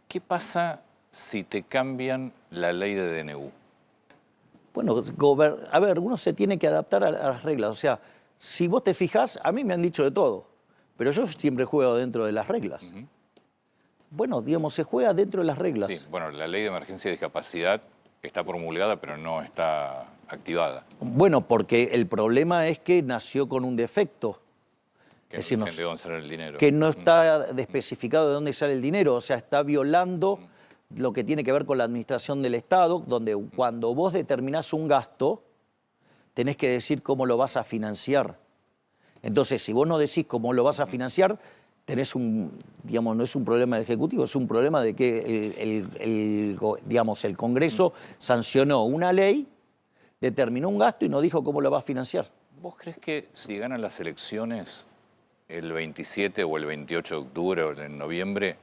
¿Qué pasa si te cambian la ley de DNU? Bueno, a ver, uno se tiene que adaptar a las reglas. O sea, si vos te fijás, a mí me han dicho de todo, pero yo siempre juego dentro de las reglas. Bueno, digamos, se juega dentro de las reglas. Sí, bueno, la ley de emergencia y discapacidad está promulgada, pero no está activada. Bueno, porque el problema es que nació con un defecto. Que Es decir, no de dónde sale el dinero. que no está especificado de dónde sale el dinero, o sea, está violando lo que tiene que ver con la administración del Estado, donde cuando vos determinás un gasto, tenés que decir cómo lo vas a financiar. Entonces, si vos no decís cómo lo vas a financiar, tenés digamos, no es un problema del Ejecutivo, es un problema de que digamos, el Congreso sancionó una ley, determinó un gasto y no dijo cómo lo va a financiar. ¿Vos crees que si ganan las elecciones el 27 o el 28 de octubre o en noviembre,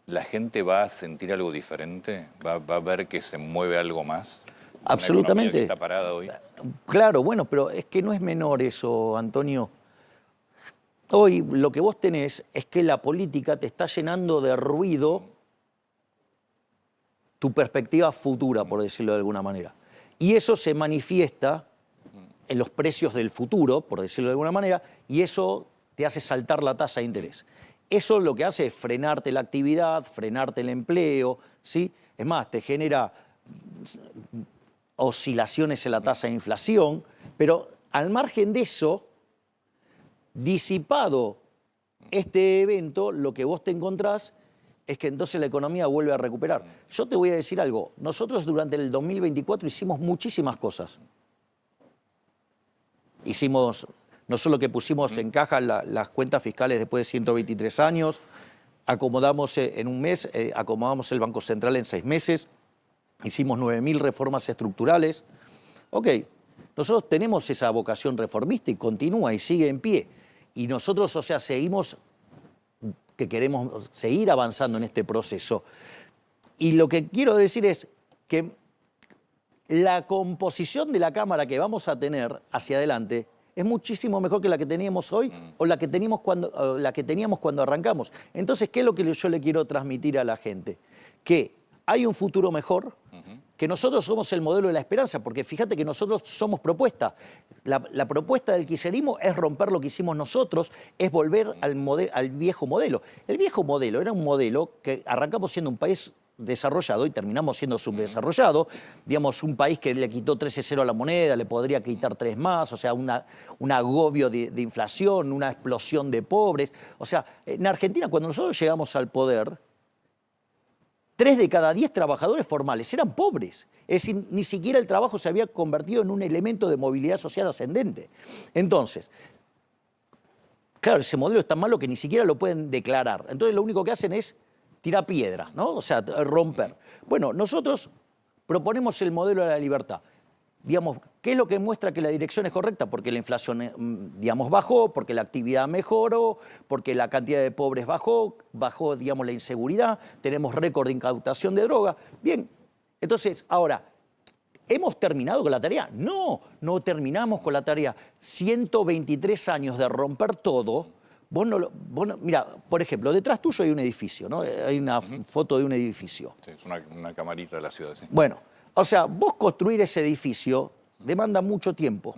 la gente va a sentir algo diferente? ¿Va a ver que se mueve algo más? Absolutamente. Que está parada hoy. Claro, bueno, pero es que no es menor eso, Antonio. Hoy lo que vos tenés es que la política te está llenando de ruido tu perspectiva futura, por decirlo de alguna manera. Y eso se manifiesta en los precios del futuro, por decirlo de alguna manera, y eso te hace saltar la tasa de interés. Eso lo que hace es frenarte la actividad, frenarte el empleo, ¿sí? Es más, te genera oscilaciones en la tasa de inflación, pero al margen de eso, disipado este evento, lo que vos te encontrás es que entonces la economía vuelve a recuperar. Yo te voy a decir algo, nosotros durante el 2024 hicimos muchísimas cosas. Hicimos, no solo que pusimos en caja las cuentas fiscales después de 123 años, acomodamos en un mes, acomodamos el Banco Central en 6 meses, hicimos 9.000 reformas estructurales. Ok, nosotros tenemos esa vocación reformista y continúa y sigue en pie. Y nosotros, o sea, seguimos que queremos seguir avanzando en este proceso. Y lo que quiero decir es que la composición de la Cámara que vamos a tener hacia adelante es muchísimo mejor que la que teníamos hoy o la que teníamos cuando arrancamos. Entonces, ¿qué es lo que yo le quiero transmitir a la gente? Que hay un futuro mejor, que nosotros somos el modelo de la esperanza, porque fíjate que nosotros somos propuesta. La propuesta del kirchnerismo es romper lo que hicimos nosotros, es volver al viejo modelo. El viejo modelo era un modelo que arrancamos siendo un país desarrollado y terminamos siendo subdesarrollado, digamos, un país que le quitó 13-0 a la moneda, le podría quitar 3 más, o sea, un agobio de inflación, una explosión de pobres. O sea, en Argentina, cuando nosotros llegamos al poder, 3 de cada 10 trabajadores formales eran pobres. Es decir, ni siquiera el trabajo se había convertido en un elemento de movilidad social ascendente. Entonces, claro, ese modelo es tan malo que ni siquiera lo pueden declarar. Entonces, lo único que hacen es tirar piedras, ¿no? O sea, romper. Bueno, nosotros proponemos el modelo de la libertad. Digamos, ¿qué es lo que muestra que la dirección es correcta? Porque la inflación, digamos, bajó, porque la actividad mejoró, porque la cantidad de pobres bajó, digamos, la inseguridad, tenemos récord de incautación de droga. Bien, entonces, ahora, ¿hemos terminado con la tarea? No, no terminamos con la tarea. 123 años de romper todo. Mira, por ejemplo, detrás tuyo hay un edificio, ¿no? Hay una foto de un edificio. Sí, es una camarita de la ciudad, sí. Bueno, o sea, vos construir ese edificio demanda mucho tiempo.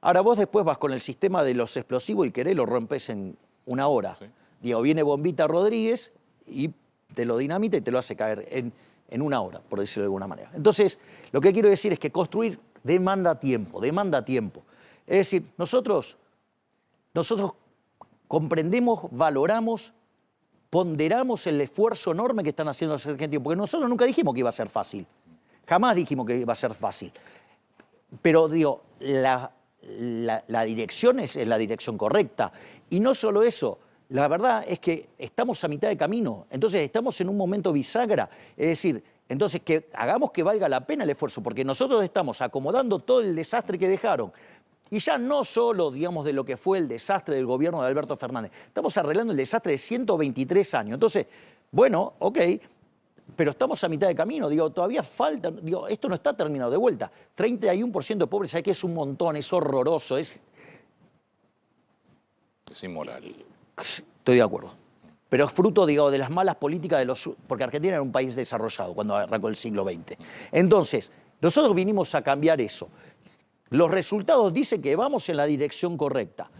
Ahora vos después vas con el sistema de los explosivos y querés lo rompes en 1 hora. Sí. Digo, viene Bombita Rodríguez y te lo dinamita y te lo hace caer en 1 hora, por decirlo de alguna manera. Entonces, lo que quiero decir es que construir demanda tiempo, demanda tiempo. Es decir, nosotros comprendemos, valoramos, ponderamos el esfuerzo enorme que están haciendo los argentinos, porque nosotros nunca dijimos que iba a ser fácil, jamás dijimos que iba a ser fácil, pero digo, la dirección es la dirección correcta, y no solo eso, la verdad es que estamos a mitad de camino, entonces estamos en un momento bisagra, es decir, entonces que hagamos que valga la pena el esfuerzo, porque nosotros estamos acomodando todo el desastre que dejaron. Y ya no solo, digamos, de lo que fue el desastre del gobierno de Alberto Fernández, estamos arreglando el desastre de 123 años. Entonces, bueno, ok, pero estamos a mitad de camino, digo, todavía falta, digo, esto no está terminado de vuelta. 31% de pobres, ¿sabes qué? Es un montón, es horroroso, es inmoral. Estoy de acuerdo. Pero es fruto, digo, de las malas políticas porque Argentina era un país desarrollado cuando arrancó el siglo XX. Entonces, nosotros vinimos a cambiar eso. Los resultados dicen que vamos en la dirección correcta.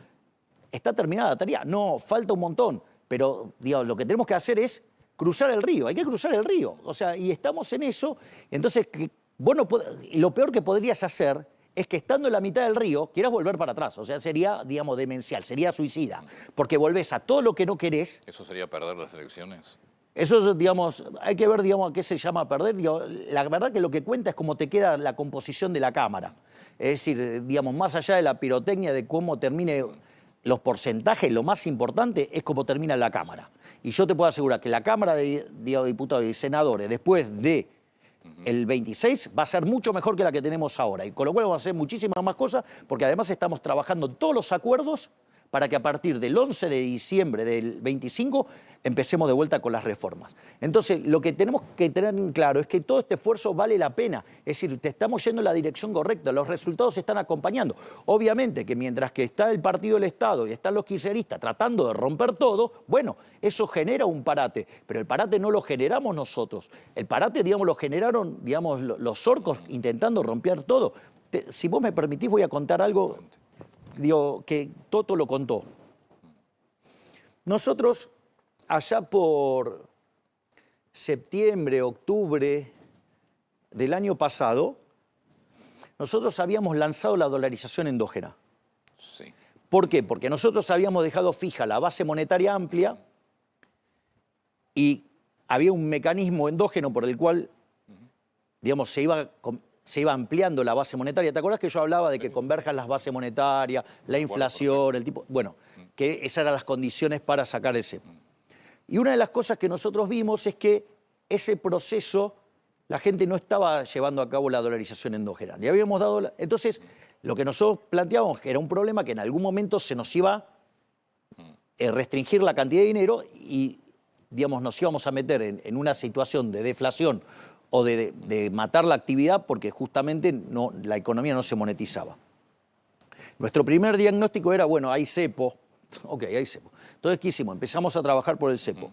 ¿Está terminada la tarea? No, falta un montón. Pero, digamos, lo que tenemos que hacer es cruzar el río. Hay que cruzar el río. O sea, y estamos en eso. Entonces, lo peor que podrías hacer es que estando en la mitad del río quieras volver para atrás. O sea, sería, digamos, demencial, sería suicida. Porque volvés a todo lo que no querés. ¿Eso sería perder las elecciones? Eso, digamos, hay que ver, digamos, a qué se llama perder. Digo, la verdad que lo que cuenta es cómo te queda la composición de la Cámara. Es decir, digamos, más allá de la pirotecnia de cómo termine los porcentajes, lo más importante es cómo termina la Cámara. Y yo te puedo asegurar que la Cámara de Diputados y Senadores, después de el 26, va a ser mucho mejor que la que tenemos ahora. Y con lo cual vamos a hacer muchísimas más cosas, porque además estamos trabajando en todos los acuerdos para que a partir del 11 de diciembre del 25 empecemos de vuelta con las reformas. Entonces, lo que tenemos que tener en claro es que todo este esfuerzo vale la pena. Es decir, te estamos yendo en la dirección correcta, los resultados se están acompañando. Obviamente que mientras que está el Partido del Estado y están los kirchneristas tratando de romper todo, bueno, eso genera un parate, pero el parate no lo generamos nosotros. El parate, digamos, lo generaron, digamos, los orcos intentando romper todo. Si vos me permitís, voy a contar algo, digo, que Toto lo contó. Nosotros, allá por septiembre, octubre del año pasado, nosotros habíamos lanzado la dolarización endógena. Sí. ¿Por qué? Porque nosotros habíamos dejado fija la base monetaria amplia y había un mecanismo endógeno por el cual, digamos, se iba ampliando la base monetaria. ¿Te acuerdas que yo hablaba de que converjan las bases monetarias, la inflación, el tipo? Bueno, que esas eran las condiciones para sacar el cepo. Y una de las cosas que nosotros vimos es que ese proceso, la gente no estaba llevando a cabo la dolarización endógena. Le habíamos dado, entonces, lo que nosotros planteábamos que era un problema que en algún momento se nos iba a restringir la cantidad de dinero y, digamos, nos íbamos a meter en una situación de deflación o de matar la actividad porque justamente la economía no se monetizaba. Nuestro primer diagnóstico era, bueno, hay cepo. Ok, hay cepo. Entonces, ¿qué hicimos? Empezamos a trabajar por el cepo.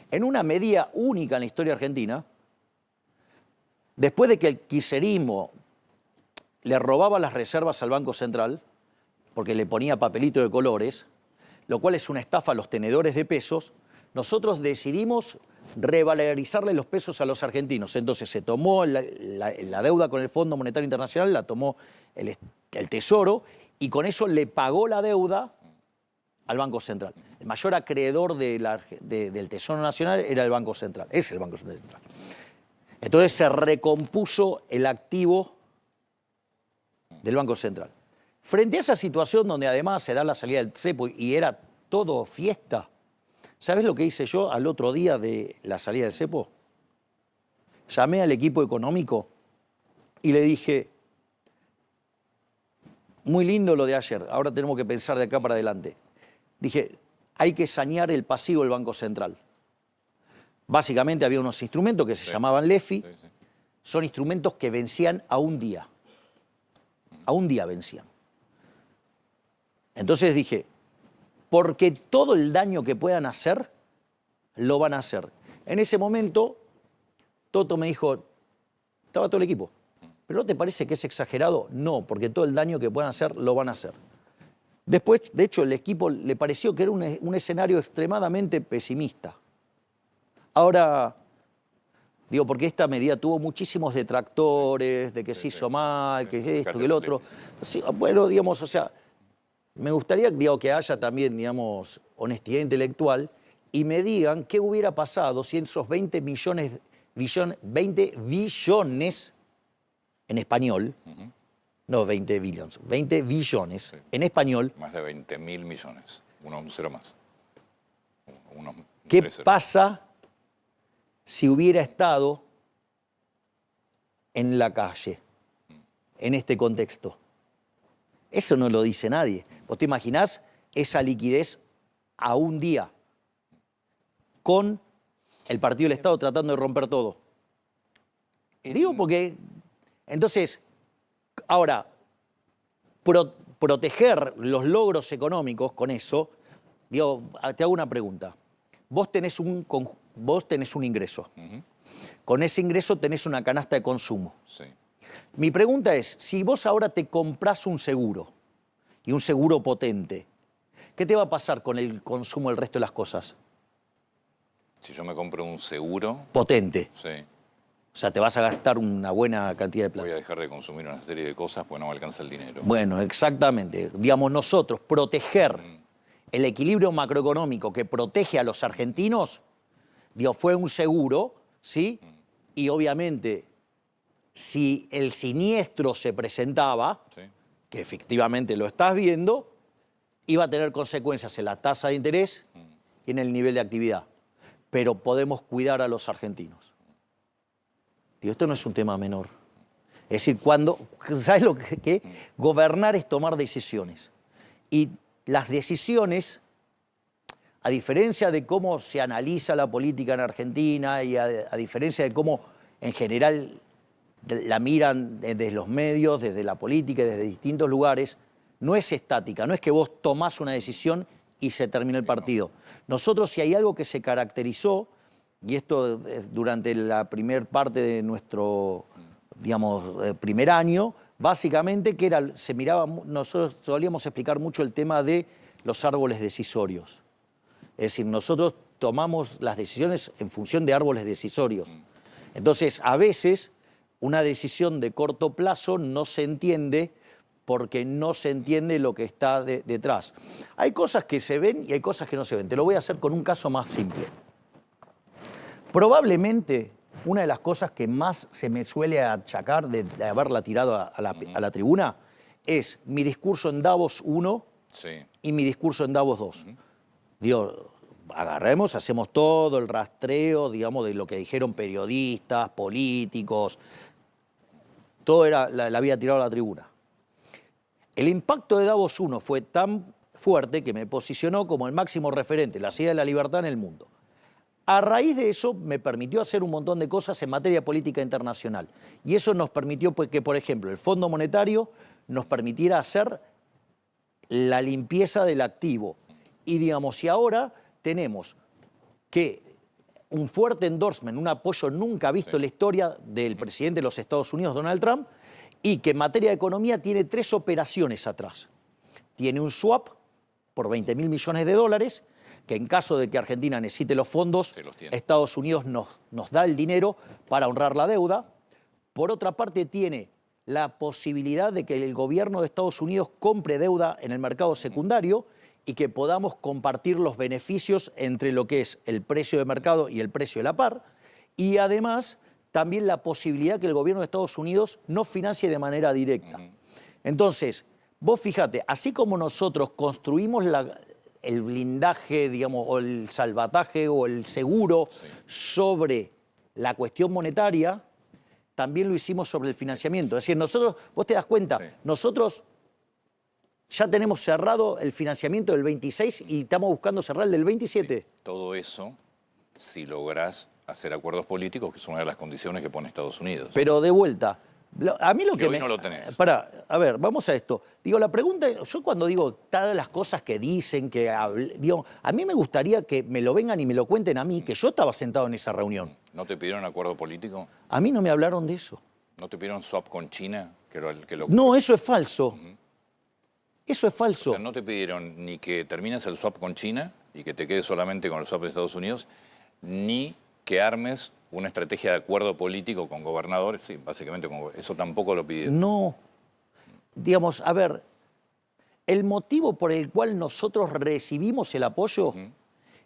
En una medida única en la historia argentina, después de que el kirchnerismo le robaba las reservas al Banco Central, porque le ponía papelito de colores, lo cual es una estafa a los tenedores de pesos, nosotros decidimos revalorizarle los pesos a los argentinos. Entonces se tomó la deuda con el Fondo Monetario Internacional, la tomó el Tesoro, y con eso le pagó la deuda al Banco Central. El mayor acreedor del Tesoro Nacional era el Banco Central, es el Banco Central. Entonces se recompuso el activo del Banco Central. Frente a esa situación donde además se da la salida del cepo y era todo fiesta, ¿sabes lo que hice yo al otro día de la salida del cepo? Llamé al equipo económico y le dije, muy lindo lo de ayer, ahora tenemos que pensar de acá para adelante. Dije, hay que sanear el pasivo del Banco Central. Básicamente había unos instrumentos que se llamaban LEFI, son instrumentos que vencían a un día. A un día vencían. Entonces dije, porque todo el daño que puedan hacer, lo van a hacer. En ese momento, Toto me dijo, estaba todo el equipo, ¿pero no te parece que es exagerado? No, porque todo el daño que puedan hacer, lo van a hacer. Después, de hecho, el equipo le pareció que era un escenario extremadamente pesimista. Ahora, digo, porque esta medida tuvo muchísimos detractores, de que se hizo mal, que esto, que el otro. Sí, bueno, digamos, o sea, me gustaría, digo, que haya también, digamos, honestidad intelectual y me digan qué hubiera pasado si esos 20 billones en español, no 20 billones, 20 billones en español. Más de 20.000 millones, un cero más. ¿Qué pasa si hubiera estado en la calle, en este contexto? Eso no lo dice nadie. ¿Vos te imaginás esa liquidez a un día con el Partido del Estado tratando de romper todo? Digo porque, entonces, ahora, proteger los logros económicos con eso, digo, te hago una pregunta. Vos tenés un ingreso. Con ese ingreso tenés una canasta de consumo. Sí. Mi pregunta es, si vos ahora te comprás un seguro, y un seguro potente, ¿qué te va a pasar con el consumo del resto de las cosas? Si yo me compro un seguro... Potente. Sí. O sea, te vas a gastar una buena cantidad de plata. Voy a dejar de consumir una serie de cosas porque no me alcanza el dinero. Bueno, exactamente. Digamos, nosotros proteger el equilibrio macroeconómico que protege a los argentinos, digo, fue un seguro, ¿sí? Y obviamente, si el siniestro se presentaba, Sí. que efectivamente lo estás viendo, iba a tener consecuencias en la tasa de interés y en el nivel de actividad. Pero podemos cuidar a los argentinos. Digo, esto no es un tema menor. Es decir, ¿sabes lo que? Gobernar es tomar decisiones. Y las decisiones, a diferencia de cómo se analiza la política en Argentina y a diferencia de cómo en general la miran desde los medios, desde la política, desde distintos lugares, no es estática, no es que vos tomás una decisión y se termina el partido. Nosotros, si hay algo que se caracterizó, y esto es durante la primera parte de nuestro, digamos, primer año, básicamente que era, nosotros solíamos explicar mucho el tema de los árboles decisorios. Es decir, nosotros tomamos las decisiones en función de árboles decisorios. Entonces, a veces, una decisión de corto plazo no se entiende porque no se entiende lo que está detrás. Hay cosas que se ven y hay cosas que no se ven. Te lo voy a hacer con un caso más simple. Probablemente una de las cosas que más se me suele achacar de haberla tirado a la tribuna es mi discurso en Davos 1 y mi discurso en Davos 2. Digo, agarremos, hacemos todo el rastreo, digamos, de lo que dijeron periodistas, políticos, todo era, la había tirado a la tribuna. El impacto de Davos 1 fue tan fuerte que me posicionó como el máximo referente, la silla de la libertad en el mundo. A raíz de eso me permitió hacer un montón de cosas en materia de política internacional. Y eso nos permitió pues, que, por ejemplo, el Fondo Monetario nos permitiera hacer la limpieza del activo. Y digamos, si ahora tenemos que un fuerte endorsement, un apoyo nunca visto en la historia del presidente de los Estados Unidos, Donald Trump, y que en materia de economía tiene 3 operaciones atrás. Tiene un swap por 20.000 millones de dólares, que en caso de que Argentina necesite los fondos, Estados Unidos nos da el dinero para honrar la deuda. Por otra parte, tiene la posibilidad de que el gobierno de Estados Unidos compre deuda en el mercado secundario y que podamos compartir los beneficios entre lo que es el precio de mercado y el precio de la par. Y además, también la posibilidad que el gobierno de Estados Unidos no financie de manera directa. Entonces, vos fíjate, así como nosotros construimos el blindaje, digamos, o el salvataje o el seguro sobre la cuestión monetaria, también lo hicimos sobre el financiamiento. Es decir, nosotros, vos te das cuenta, nosotros ya tenemos cerrado el financiamiento del 26 y estamos buscando cerrar el del 27. Sí, todo eso, si lográs hacer acuerdos políticos, que es una de las condiciones que pone Estados Unidos. Pero de vuelta, a mí lo que hoy no lo tenés. A ver, vamos a esto. Digo, la pregunta, yo cuando digo todas las cosas que dicen, digo, a mí me gustaría que me lo vengan y me lo cuenten a mí, que yo estaba sentado en esa reunión. ¿No te pidieron acuerdo político? A mí no me hablaron de eso. ¿No te pidieron swap con China? No, eso es falso. Eso es falso. O sea, no te pidieron ni que termines el swap con China y que te quedes solamente con el swap de Estados Unidos, ni que armes una estrategia de acuerdo político con gobernadores. Sí, básicamente eso tampoco lo pidieron. No. Digamos, a ver, el motivo por el cual nosotros recibimos el apoyo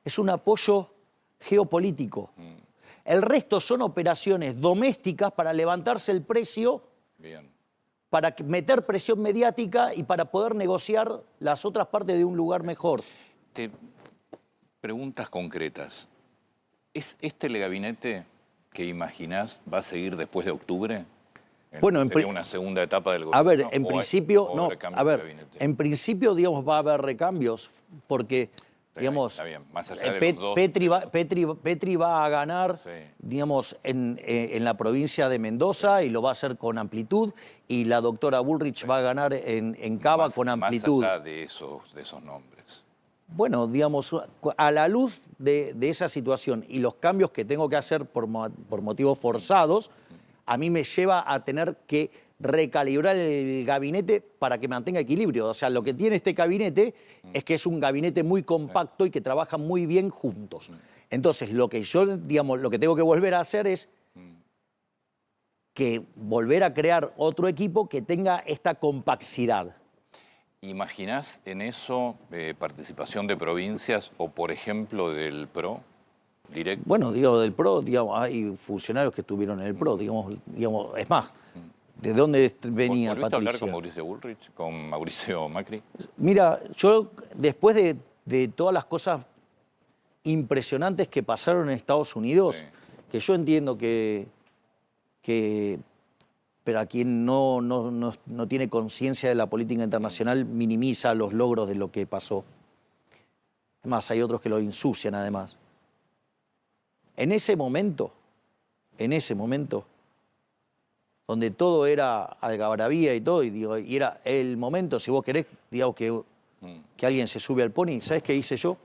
es un apoyo geopolítico. El resto son operaciones domésticas para levantarse el precio, para meter presión mediática y para poder negociar las otras partes de un lugar mejor. Preguntas concretas. ¿Es este el gabinete que imaginás va a seguir después de octubre? Bueno, ¿Sería una segunda etapa del gobierno? A ver, en principio, no, a ver, en principio, digamos, va a haber recambios, porque, digamos, está bien. Más allá de los dos, Petri va a ganar, digamos, en la provincia de Mendoza y lo va a hacer con amplitud, y la doctora Bullrich va a ganar en Cava con amplitud. Más allá de esos nombres. Bueno, digamos, a la luz de esa situación y los cambios que tengo que hacer por motivos forzados, a mí me lleva a tener que recalibrar el gabinete para que mantenga equilibrio. O sea, lo que tiene este gabinete es que es un gabinete muy compacto y que trabaja muy bien juntos. Entonces, lo que yo, digamos, lo que tengo que volver a hacer es que volver a crear otro equipo que tenga esta compacidad. ¿Imaginás en eso participación de provincias o, por ejemplo, del PRO directo? Bueno, digo, del PRO, digamos, hay funcionarios que estuvieron en el PRO, digamos, es más, ¿de dónde venía ¿Volviste a hablar Patricia? con Mauricio Bullrich, con Mauricio Macri? Mira, yo después de todas las cosas impresionantes que pasaron en Estados Unidos, que yo entiendo que pero a quien no tiene conciencia de la política internacional minimiza los logros de lo que pasó. Es más, hay otros que lo ensucian además. En ese momento, donde todo era algarabía y todo, y era el momento, si vos querés, digamos que alguien se sube al pony, ¿sabés qué hice yo?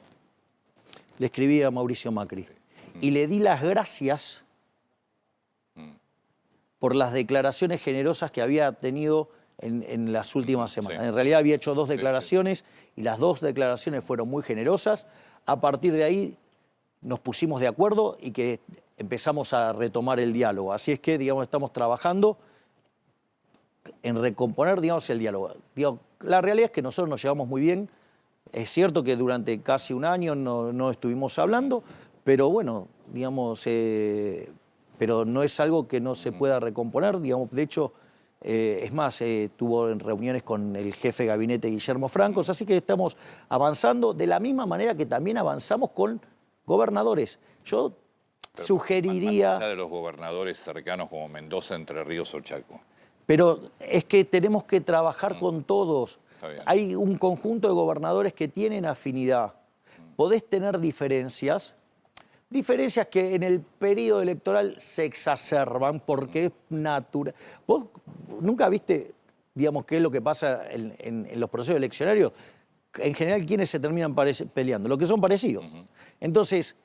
Le escribí a Mauricio Macri y le di las gracias por las declaraciones generosas que había tenido en las últimas semanas. En realidad había hecho 2 declaraciones y las 2 declaraciones fueron muy generosas. A partir de ahí nos pusimos de acuerdo y que empezamos a retomar el diálogo. Así es que, digamos, estamos trabajando en recomponer, digamos, el diálogo. Digamos, la realidad es que nosotros nos llevamos muy bien. Es cierto que durante casi un año no estuvimos hablando, pero bueno, digamos, pero no es algo que no se pueda recomponer. Digamos, de hecho, Es más, tuvo reuniones con el jefe de gabinete Guillermo Francos, así que estamos avanzando de la misma manera que también avanzamos con gobernadores. Yo Pero sugeriría... Más allá de los gobernadores cercanos como Mendoza, Entre Ríos o Chaco. Pero es que tenemos que trabajar con todos. Está bien. Hay un conjunto de gobernadores que tienen afinidad. Podés tener diferencias que en el periodo electoral se exacerban porque es natural. ¿Vos nunca viste, digamos, qué es lo que pasa en los procesos eleccionarios? En general, ¿quiénes se terminan peleando? Los que son parecidos. Entonces,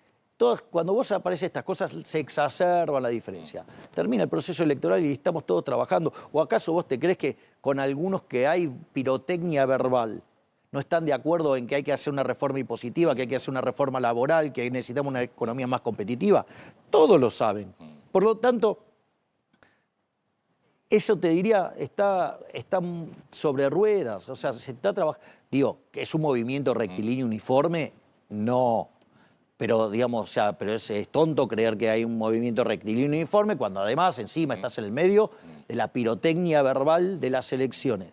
cuando vos aparecen estas cosas, se exacerba la diferencia. Termina el proceso electoral y estamos todos trabajando. ¿O acaso vos te crees que con algunos que hay pirotecnia verbal no están de acuerdo en que hay que hacer una reforma impositiva, que hay que hacer una reforma laboral, que necesitamos una economía más competitiva? Todos lo saben. Por lo tanto, eso te diría, está sobre ruedas. O sea, se está trabajando. Digo, ¿que es un movimiento rectilíneo uniforme? No. Pero, digamos, o sea, pero es tonto creer que hay un movimiento rectilíneo uniforme cuando además encima estás en el medio de la pirotecnia verbal de las elecciones.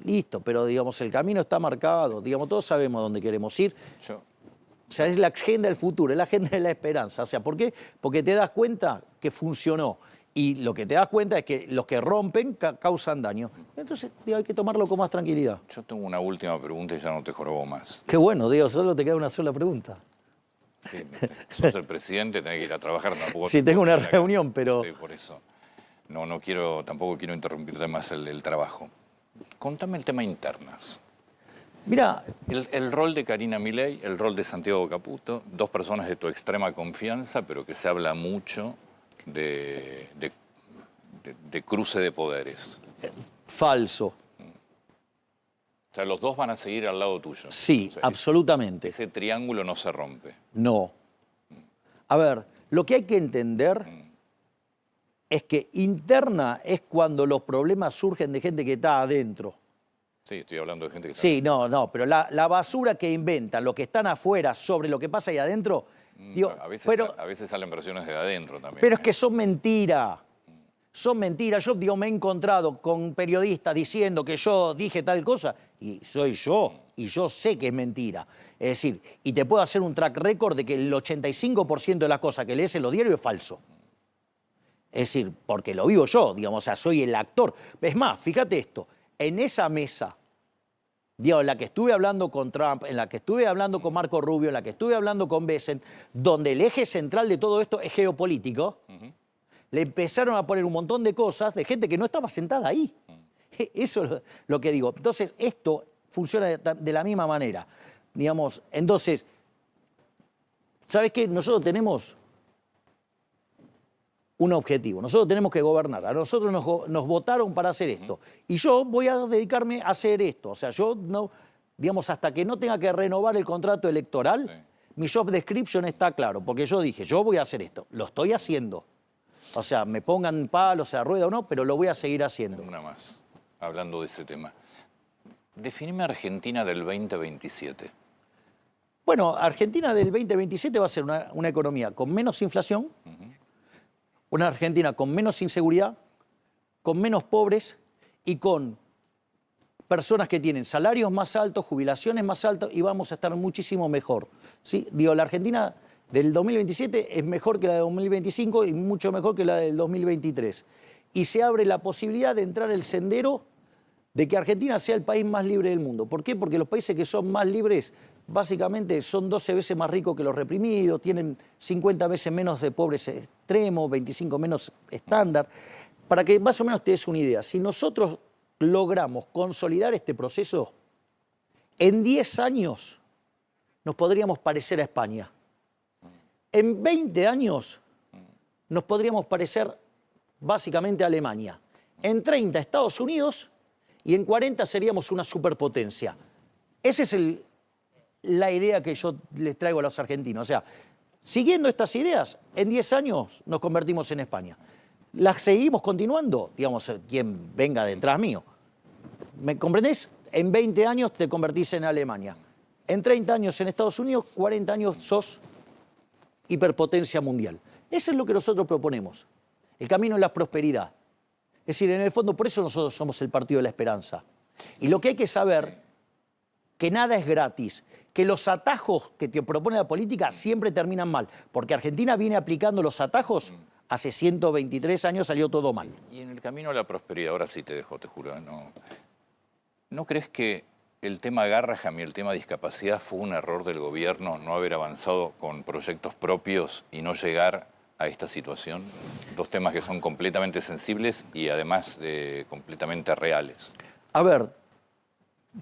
Listo, pero digamos, el camino está marcado, digamos, todos sabemos dónde queremos ir. O sea, es la agenda del futuro, es la agenda de la esperanza. O sea, ¿por qué? Porque te das cuenta que funcionó. Y lo que te das cuenta es que los que rompen causan daño. Entonces, digo, hay que tomarlo con más tranquilidad. Yo tengo una última pregunta y ya no te jorobo más. Qué bueno, Diego, solo te queda una sola pregunta. Sí, sos el presidente, tenés que ir a trabajar tampoco. Sí, tengo una reunión, pero... Sí, por eso. Tampoco quiero interrumpirte más el trabajo. Contame el tema internas. Mira, El rol de Karina Milei, el rol de Santiago Caputo, dos personas de tu extrema confianza, pero que se habla mucho de cruce de poderes. falso. O sea, los dos van a seguir al lado tuyo. Sí, O sea, absolutamente. Ese triángulo no se rompe. No. A ver, lo que hay que entender es que interna es cuando los problemas surgen de gente que está adentro. Sí, estoy hablando de gente que está... Sí, no, pero la basura que inventan, los que están afuera sobre lo que pasa ahí adentro... digo, a veces salen versiones de adentro también. Pero es que son mentiras. Son mentiras. Yo digo, me he encontrado con periodistas diciendo que yo dije tal cosa y soy yo, y yo sé que es mentira. Es decir, y te puedo hacer un track record de que el 85% de las cosas que lees en los diarios es falso. Es decir, porque lo vivo yo, digamos, o sea, soy el actor. Es más, fíjate esto, en esa mesa, digo, en la que estuve hablando con Trump, en la que estuve hablando con Marco Rubio, en la que estuve hablando con Bessent, donde el eje central de todo esto es geopolítico, le empezaron a poner un montón de cosas de gente que no estaba sentada ahí. Eso es lo que digo. Entonces, esto funciona de la misma manera. Digamos, entonces, ¿sabes qué? Nosotros tenemos un objetivo. Nosotros tenemos que gobernar. A nosotros nos votaron para hacer esto. Y yo voy a dedicarme a hacer esto. O sea, yo no, digamos, hasta que no tenga que renovar el contrato electoral, mi job description está claro. Porque yo dije, yo voy a hacer esto. Lo estoy haciendo. O sea, me pongan palos a la rueda o no, pero lo voy a seguir haciendo. Una más, hablando de ese tema. Definime Argentina del 2027. Bueno, Argentina del 2027 va a ser una economía con menos inflación, una Argentina con menos inseguridad, con menos pobres y con personas que tienen salarios más altos, jubilaciones más altas y vamos a estar muchísimo mejor. ¿Sí? Digo, la Argentina del 2027 es mejor que la de 2025 y mucho mejor que la del 2023. Y se abre la posibilidad de entrar el sendero de que Argentina sea el país más libre del mundo. ¿Por qué? Porque los países que son más libres básicamente son 12 veces más ricos que los reprimidos, tienen 50 veces menos de pobres extremos, 25 menos estándar. Para que más o menos te des una idea, si nosotros logramos consolidar este proceso, en 10 años nos podríamos parecer a España. En 20 años nos podríamos parecer básicamente a Alemania. En 30 a Estados Unidos y en 40 seríamos una superpotencia. Esa es la idea que yo les traigo a los argentinos. O sea, siguiendo estas ideas, en 10 años nos convertimos en España. ¿Las seguimos continuando? Digamos, quien venga detrás mío. ¿Me comprendés? En 20 años te convertís en Alemania. En 30 años en Estados Unidos, 40 años sos hiperpotencia mundial. Eso es lo que nosotros proponemos. El camino es la prosperidad. Es decir, en el fondo, por eso nosotros somos el Partido de la Esperanza. Y lo que hay que saber, que nada es gratis, que los atajos que te propone la política siempre terminan mal, porque Argentina viene aplicando los atajos, hace 123 años salió todo mal. Y en el camino a la prosperidad, ahora sí te dejo, te juro, ¿no crees que el tema Garrahan y el tema discapacidad fue un error del gobierno no haber avanzado con proyectos propios y no llegar a esta situación? Dos temas que son completamente sensibles y además completamente reales. A ver,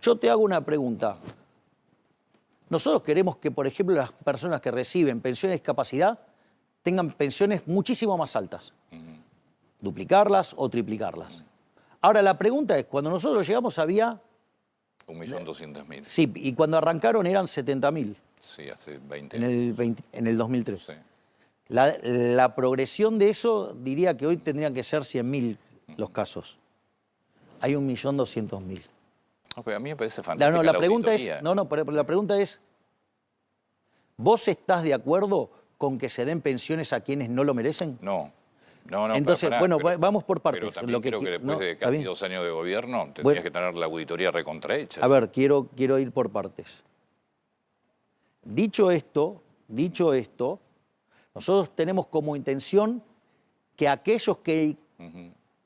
yo te hago una pregunta. Nosotros queremos que, por ejemplo, las personas que reciben pensión de discapacidad tengan pensiones muchísimo más altas. Duplicarlas o triplicarlas. Ahora, la pregunta es, cuando nosotros llegamos había... 1.200.000. Sí, y cuando arrancaron eran 70.000. Sí, hace 20 años. En el 2003. Sí. La progresión de eso, diría que hoy tendrían que ser 100.000 los casos. Hay 1.200.000. No, pero a mí me parece fantástico. La pregunta es, pero la pregunta es, ¿vos estás de acuerdo con que se den pensiones a quienes no lo merecen? No. Entonces, vamos por partes. Pero también creo que después de casi 2 años de gobierno tendrías que tener la auditoría recontrahecha. A ver, quiero ir por partes. Dicho esto, nosotros tenemos como intención que aquellos que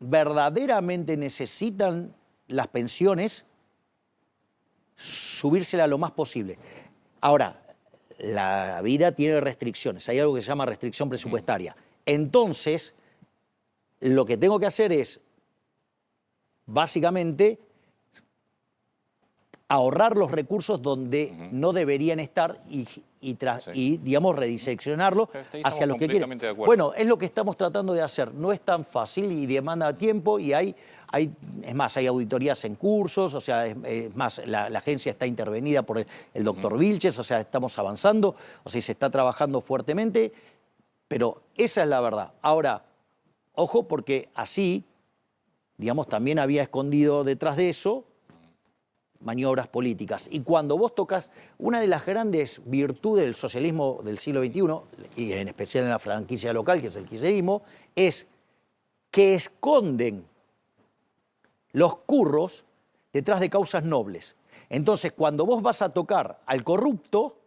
verdaderamente necesitan las pensiones, subírsela lo más posible. Ahora, la vida tiene restricciones, hay algo que se llama restricción presupuestaria. Entonces, lo que tengo que hacer es, básicamente, ahorrar los recursos donde no deberían estar y digamos, rediseccionarlo hacia lo que quieren. Bueno, es lo que estamos tratando de hacer. No es tan fácil y demanda tiempo y es más, hay auditorías en cursos, o sea, es más, la agencia está intervenida por el doctor Vilches, o sea, estamos avanzando, o sea, se está trabajando fuertemente, pero esa es la verdad. Ahora, ojo, porque así, digamos, también había escondido detrás de eso maniobras políticas. Y cuando vos tocas, una de las grandes virtudes del socialismo del siglo XXI, y en especial en la franquicia local, que es el kirchnerismo, es que esconden los curros detrás de causas nobles. Entonces, cuando vos vas a tocar al corrupto,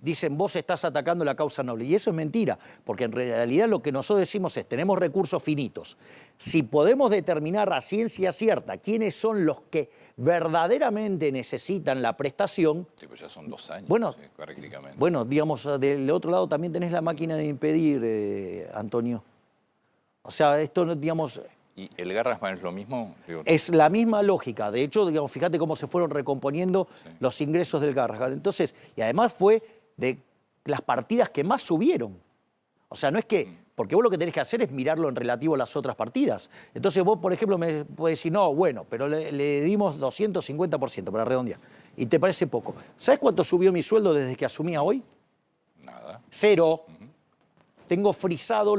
dicen, vos estás atacando la causa noble. Y eso es mentira, porque en realidad lo que nosotros decimos es, tenemos recursos finitos. Si podemos determinar a ciencia cierta quiénes son los que verdaderamente necesitan la prestación... Sí, pues ya son 2 años, bueno, prácticamente. Bueno, digamos, del otro lado también tenés la máquina de impedir, Antonio. O sea, esto, digamos... ¿Y el Garrahan es lo mismo? Es la misma lógica. De hecho, digamos, fíjate cómo se fueron recomponiendo los ingresos del Garrahan. Entonces, y además fue de las partidas que más subieron. O sea, no es que... Porque vos lo que tenés que hacer es mirarlo en relativo a las otras partidas. Entonces vos, por ejemplo, me podés decir, no, bueno, pero le dimos 250% para redondear. Y te parece poco. ¿Sabés cuánto subió mi sueldo desde que asumí a hoy? Nada. 0. Tengo frisado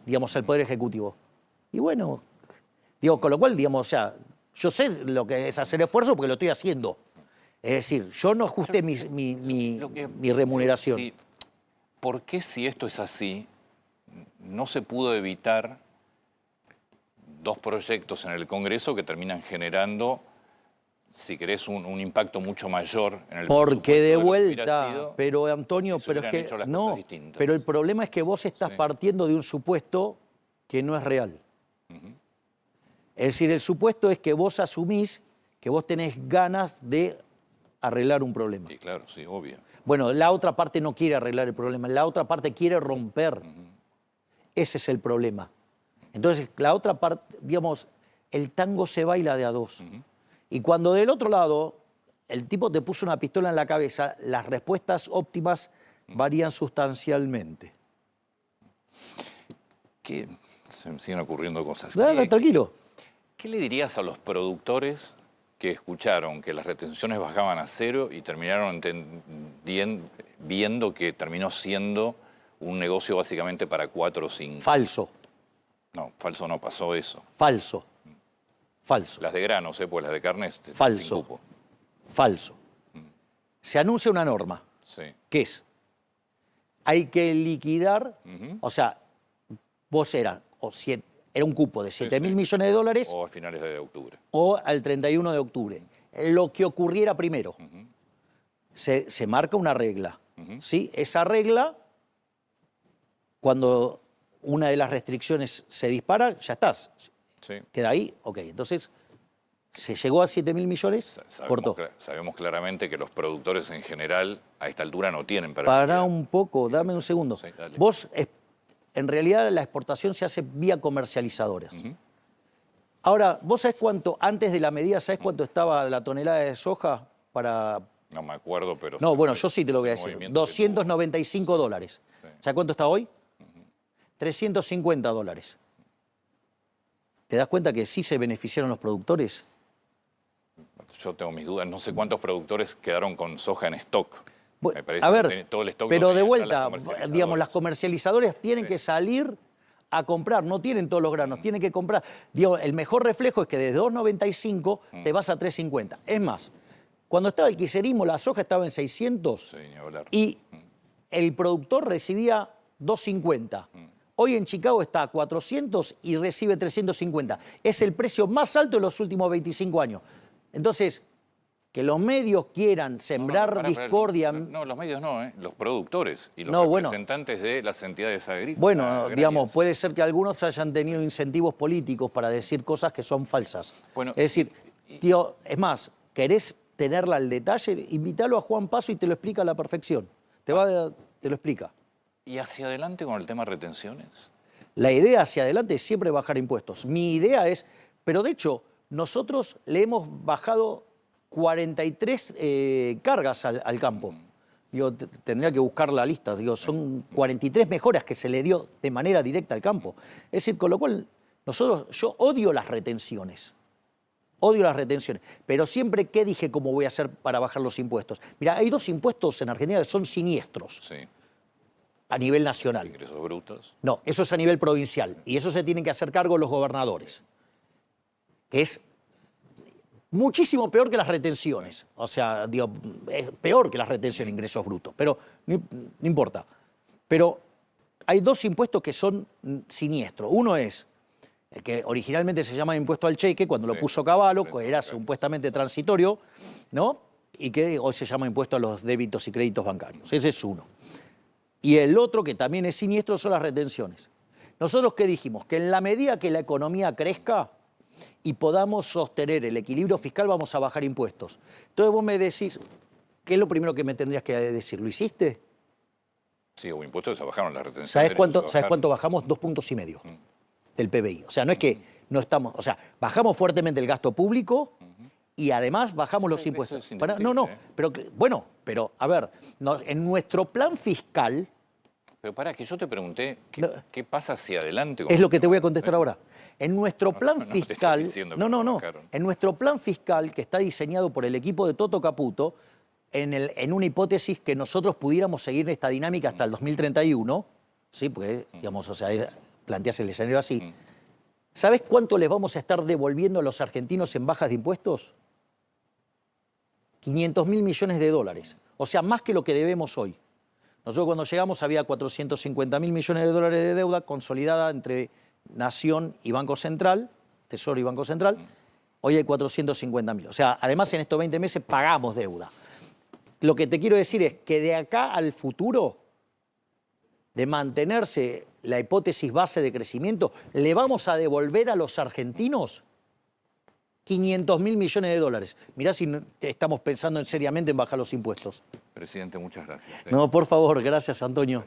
digamos, al Poder Ejecutivo. Y bueno, digo, con lo cual, digamos, o sea, yo sé lo que es hacer esfuerzo porque lo estoy haciendo. Es decir, yo no ajusté mi remuneración. Sí. ¿Por qué, si esto es así, no se pudo evitar 2 proyectos en el Congreso que terminan generando, si querés, un impacto mucho mayor en el Porque de vuelta, sido, pero Antonio, pero es que no, pero el problema es que vos estás partiendo de un supuesto que no es real. Es decir, el supuesto es que vos asumís que vos tenés ganas de arreglar un problema. Sí, claro, sí, obvio. Bueno, la otra parte no quiere arreglar el problema, la otra parte quiere romper. Ese es el problema. Entonces, la otra parte, digamos, el tango se baila de a 2. Y cuando del otro lado el tipo te puso una pistola en la cabeza, las respuestas óptimas varían sustancialmente. ¿Qué? Se me siguen ocurriendo cosas. Dale, tranquilo. ¿Qué le dirías a los productores que escucharon que las retenciones bajaban a 0 y terminaron viendo que terminó siendo un negocio básicamente para 4 o 5? Falso. No, falso no, pasó eso. Falso. Falso. Las de granos, pues las de carne falso. Sin cupo. Falso. Se anuncia una norma. Sí. ¿Qué es? Hay que liquidar, o sea, vos era un cupo de 7.000 millones de dólares O a finales de octubre. o al 31 de octubre. Lo que ocurriera primero. Se marca una regla. ¿Sí? Esa regla, cuando una de las restricciones se dispara, ya estás. Sí. Queda ahí, ok. Entonces, se llegó a 7.000 millones, cortó. Sabemos claramente que los productores en general a esta altura no tienen Pará un poco, dame un segundo. Sí, dale. Vos, en realidad, la exportación se hace vía comercializadoras. Ahora, ¿vos sabés cuánto, antes de la medida, sabés cuánto estaba la tonelada de soja para...? No me acuerdo, pero... No, bueno, yo sí te lo voy a decir. $295. Sí. ¿Sabés cuánto está hoy? $350. ¿Te das cuenta que sí se beneficiaron los productores? Yo tengo mis dudas. No sé cuántos productores quedaron con soja en stock. Bueno, Me parece a que ver, todo el stock pero lo de tenían ya vuelta, las comercializadoras. digamos, las comercializadoras tienen Sí. que salir a comprar, no tienen todos los granos, tienen que comprar. Digo, el mejor reflejo es que de 2.95 te vas a 3.50. Es más, cuando estaba el kirchnerismo, la soja estaba en 600 Sí, ni hablar. y el productor recibía 2.50. Hoy en Chicago está a 400 y recibe 350. Es el precio más alto de los últimos 25 años. Entonces, que los medios quieran sembrar Pará. discordia... No, los medios no, los productores y los No, bueno. representantes de las entidades agrícolas. Bueno, digamos, puede ser que algunos hayan tenido incentivos políticos para decir cosas que son falsas. Bueno, es decir, tío, es más, ¿querés tenerla al detalle? Invítalo a Juan Paso y te lo explica a la perfección. Te lo explica. ¿Y hacia adelante con el tema retenciones? La idea hacia adelante es siempre bajar impuestos. Mi idea es, pero de hecho, nosotros le hemos bajado 43 cargas al campo. Digo, tendría que buscar la lista. Digo, son 43 mejoras que se le dio de manera directa al campo. Es decir, con lo cual, yo odio las retenciones. Odio las retenciones. Pero siempre, ¿qué dije cómo voy a hacer para bajar los impuestos? Mira, hay dos impuestos en Argentina que son siniestros Sí. a nivel nacional. Ingresos brutos. No, eso es a nivel provincial. Y eso se tienen que hacer cargo los gobernadores. Que es muchísimo peor que las retenciones. O sea, digo, es peor que las retenciones de ingresos brutos. Pero no importa. Pero hay dos impuestos que son siniestros. Uno es el que originalmente se llama impuesto al cheque, cuando lo Sí. puso Cavallo, Sí, que era sí. supuestamente transitorio, ¿no? Y que hoy se llama impuesto a los débitos y créditos bancarios. Ese es uno. Y el otro, que también es siniestro, son las retenciones. Nosotros, ¿qué dijimos? Que en la medida que la economía crezca y podamos sostener el equilibrio fiscal, vamos a bajar impuestos. Entonces vos me decís, ¿qué es lo primero que me tendrías que decir? ¿Lo hiciste? Sí, hubo impuestos, se bajaron las retenciones. ¿Sabés cuánto bajamos? 2,5 puntos del PBI. O sea, no es que no estamos... O sea, bajamos fuertemente el gasto público y además bajamos los Eso impuestos. es indiscutible, No, ¿eh? pero bueno, pero a ver, en nuestro plan fiscal... Pero para que yo te pregunté, No. ¿qué pasa hacia adelante? con Es lo que el te voy a tema? contestar ahora. En nuestro plan no te estoy fiscal... diciendo que No, lo no. bajaron. En nuestro plan fiscal, que está diseñado por el equipo de Toto Caputo, en una hipótesis que nosotros pudiéramos seguir esta dinámica hasta el 2031, ¿sí? Porque, digamos, o sea, planteas el escenario así. ¿Sabes cuánto les vamos a estar devolviendo a los argentinos en bajas de impuestos? 500.000 millones de dólares. O sea, más que lo que debemos hoy. Nosotros cuando llegamos había 450.000 millones de dólares de deuda consolidada entre Nación y Banco Central, Tesoro y Banco Central. Hoy hay 450.000. O sea, además en estos 20 meses pagamos deuda. Lo que te quiero decir es que de acá al futuro, de mantenerse la hipótesis base de crecimiento, le vamos a devolver a los argentinos 500.000 millones de dólares. Mirá si estamos pensando seriamente en bajar los impuestos. Presidente, muchas gracias. No, por favor, gracias, Antonio.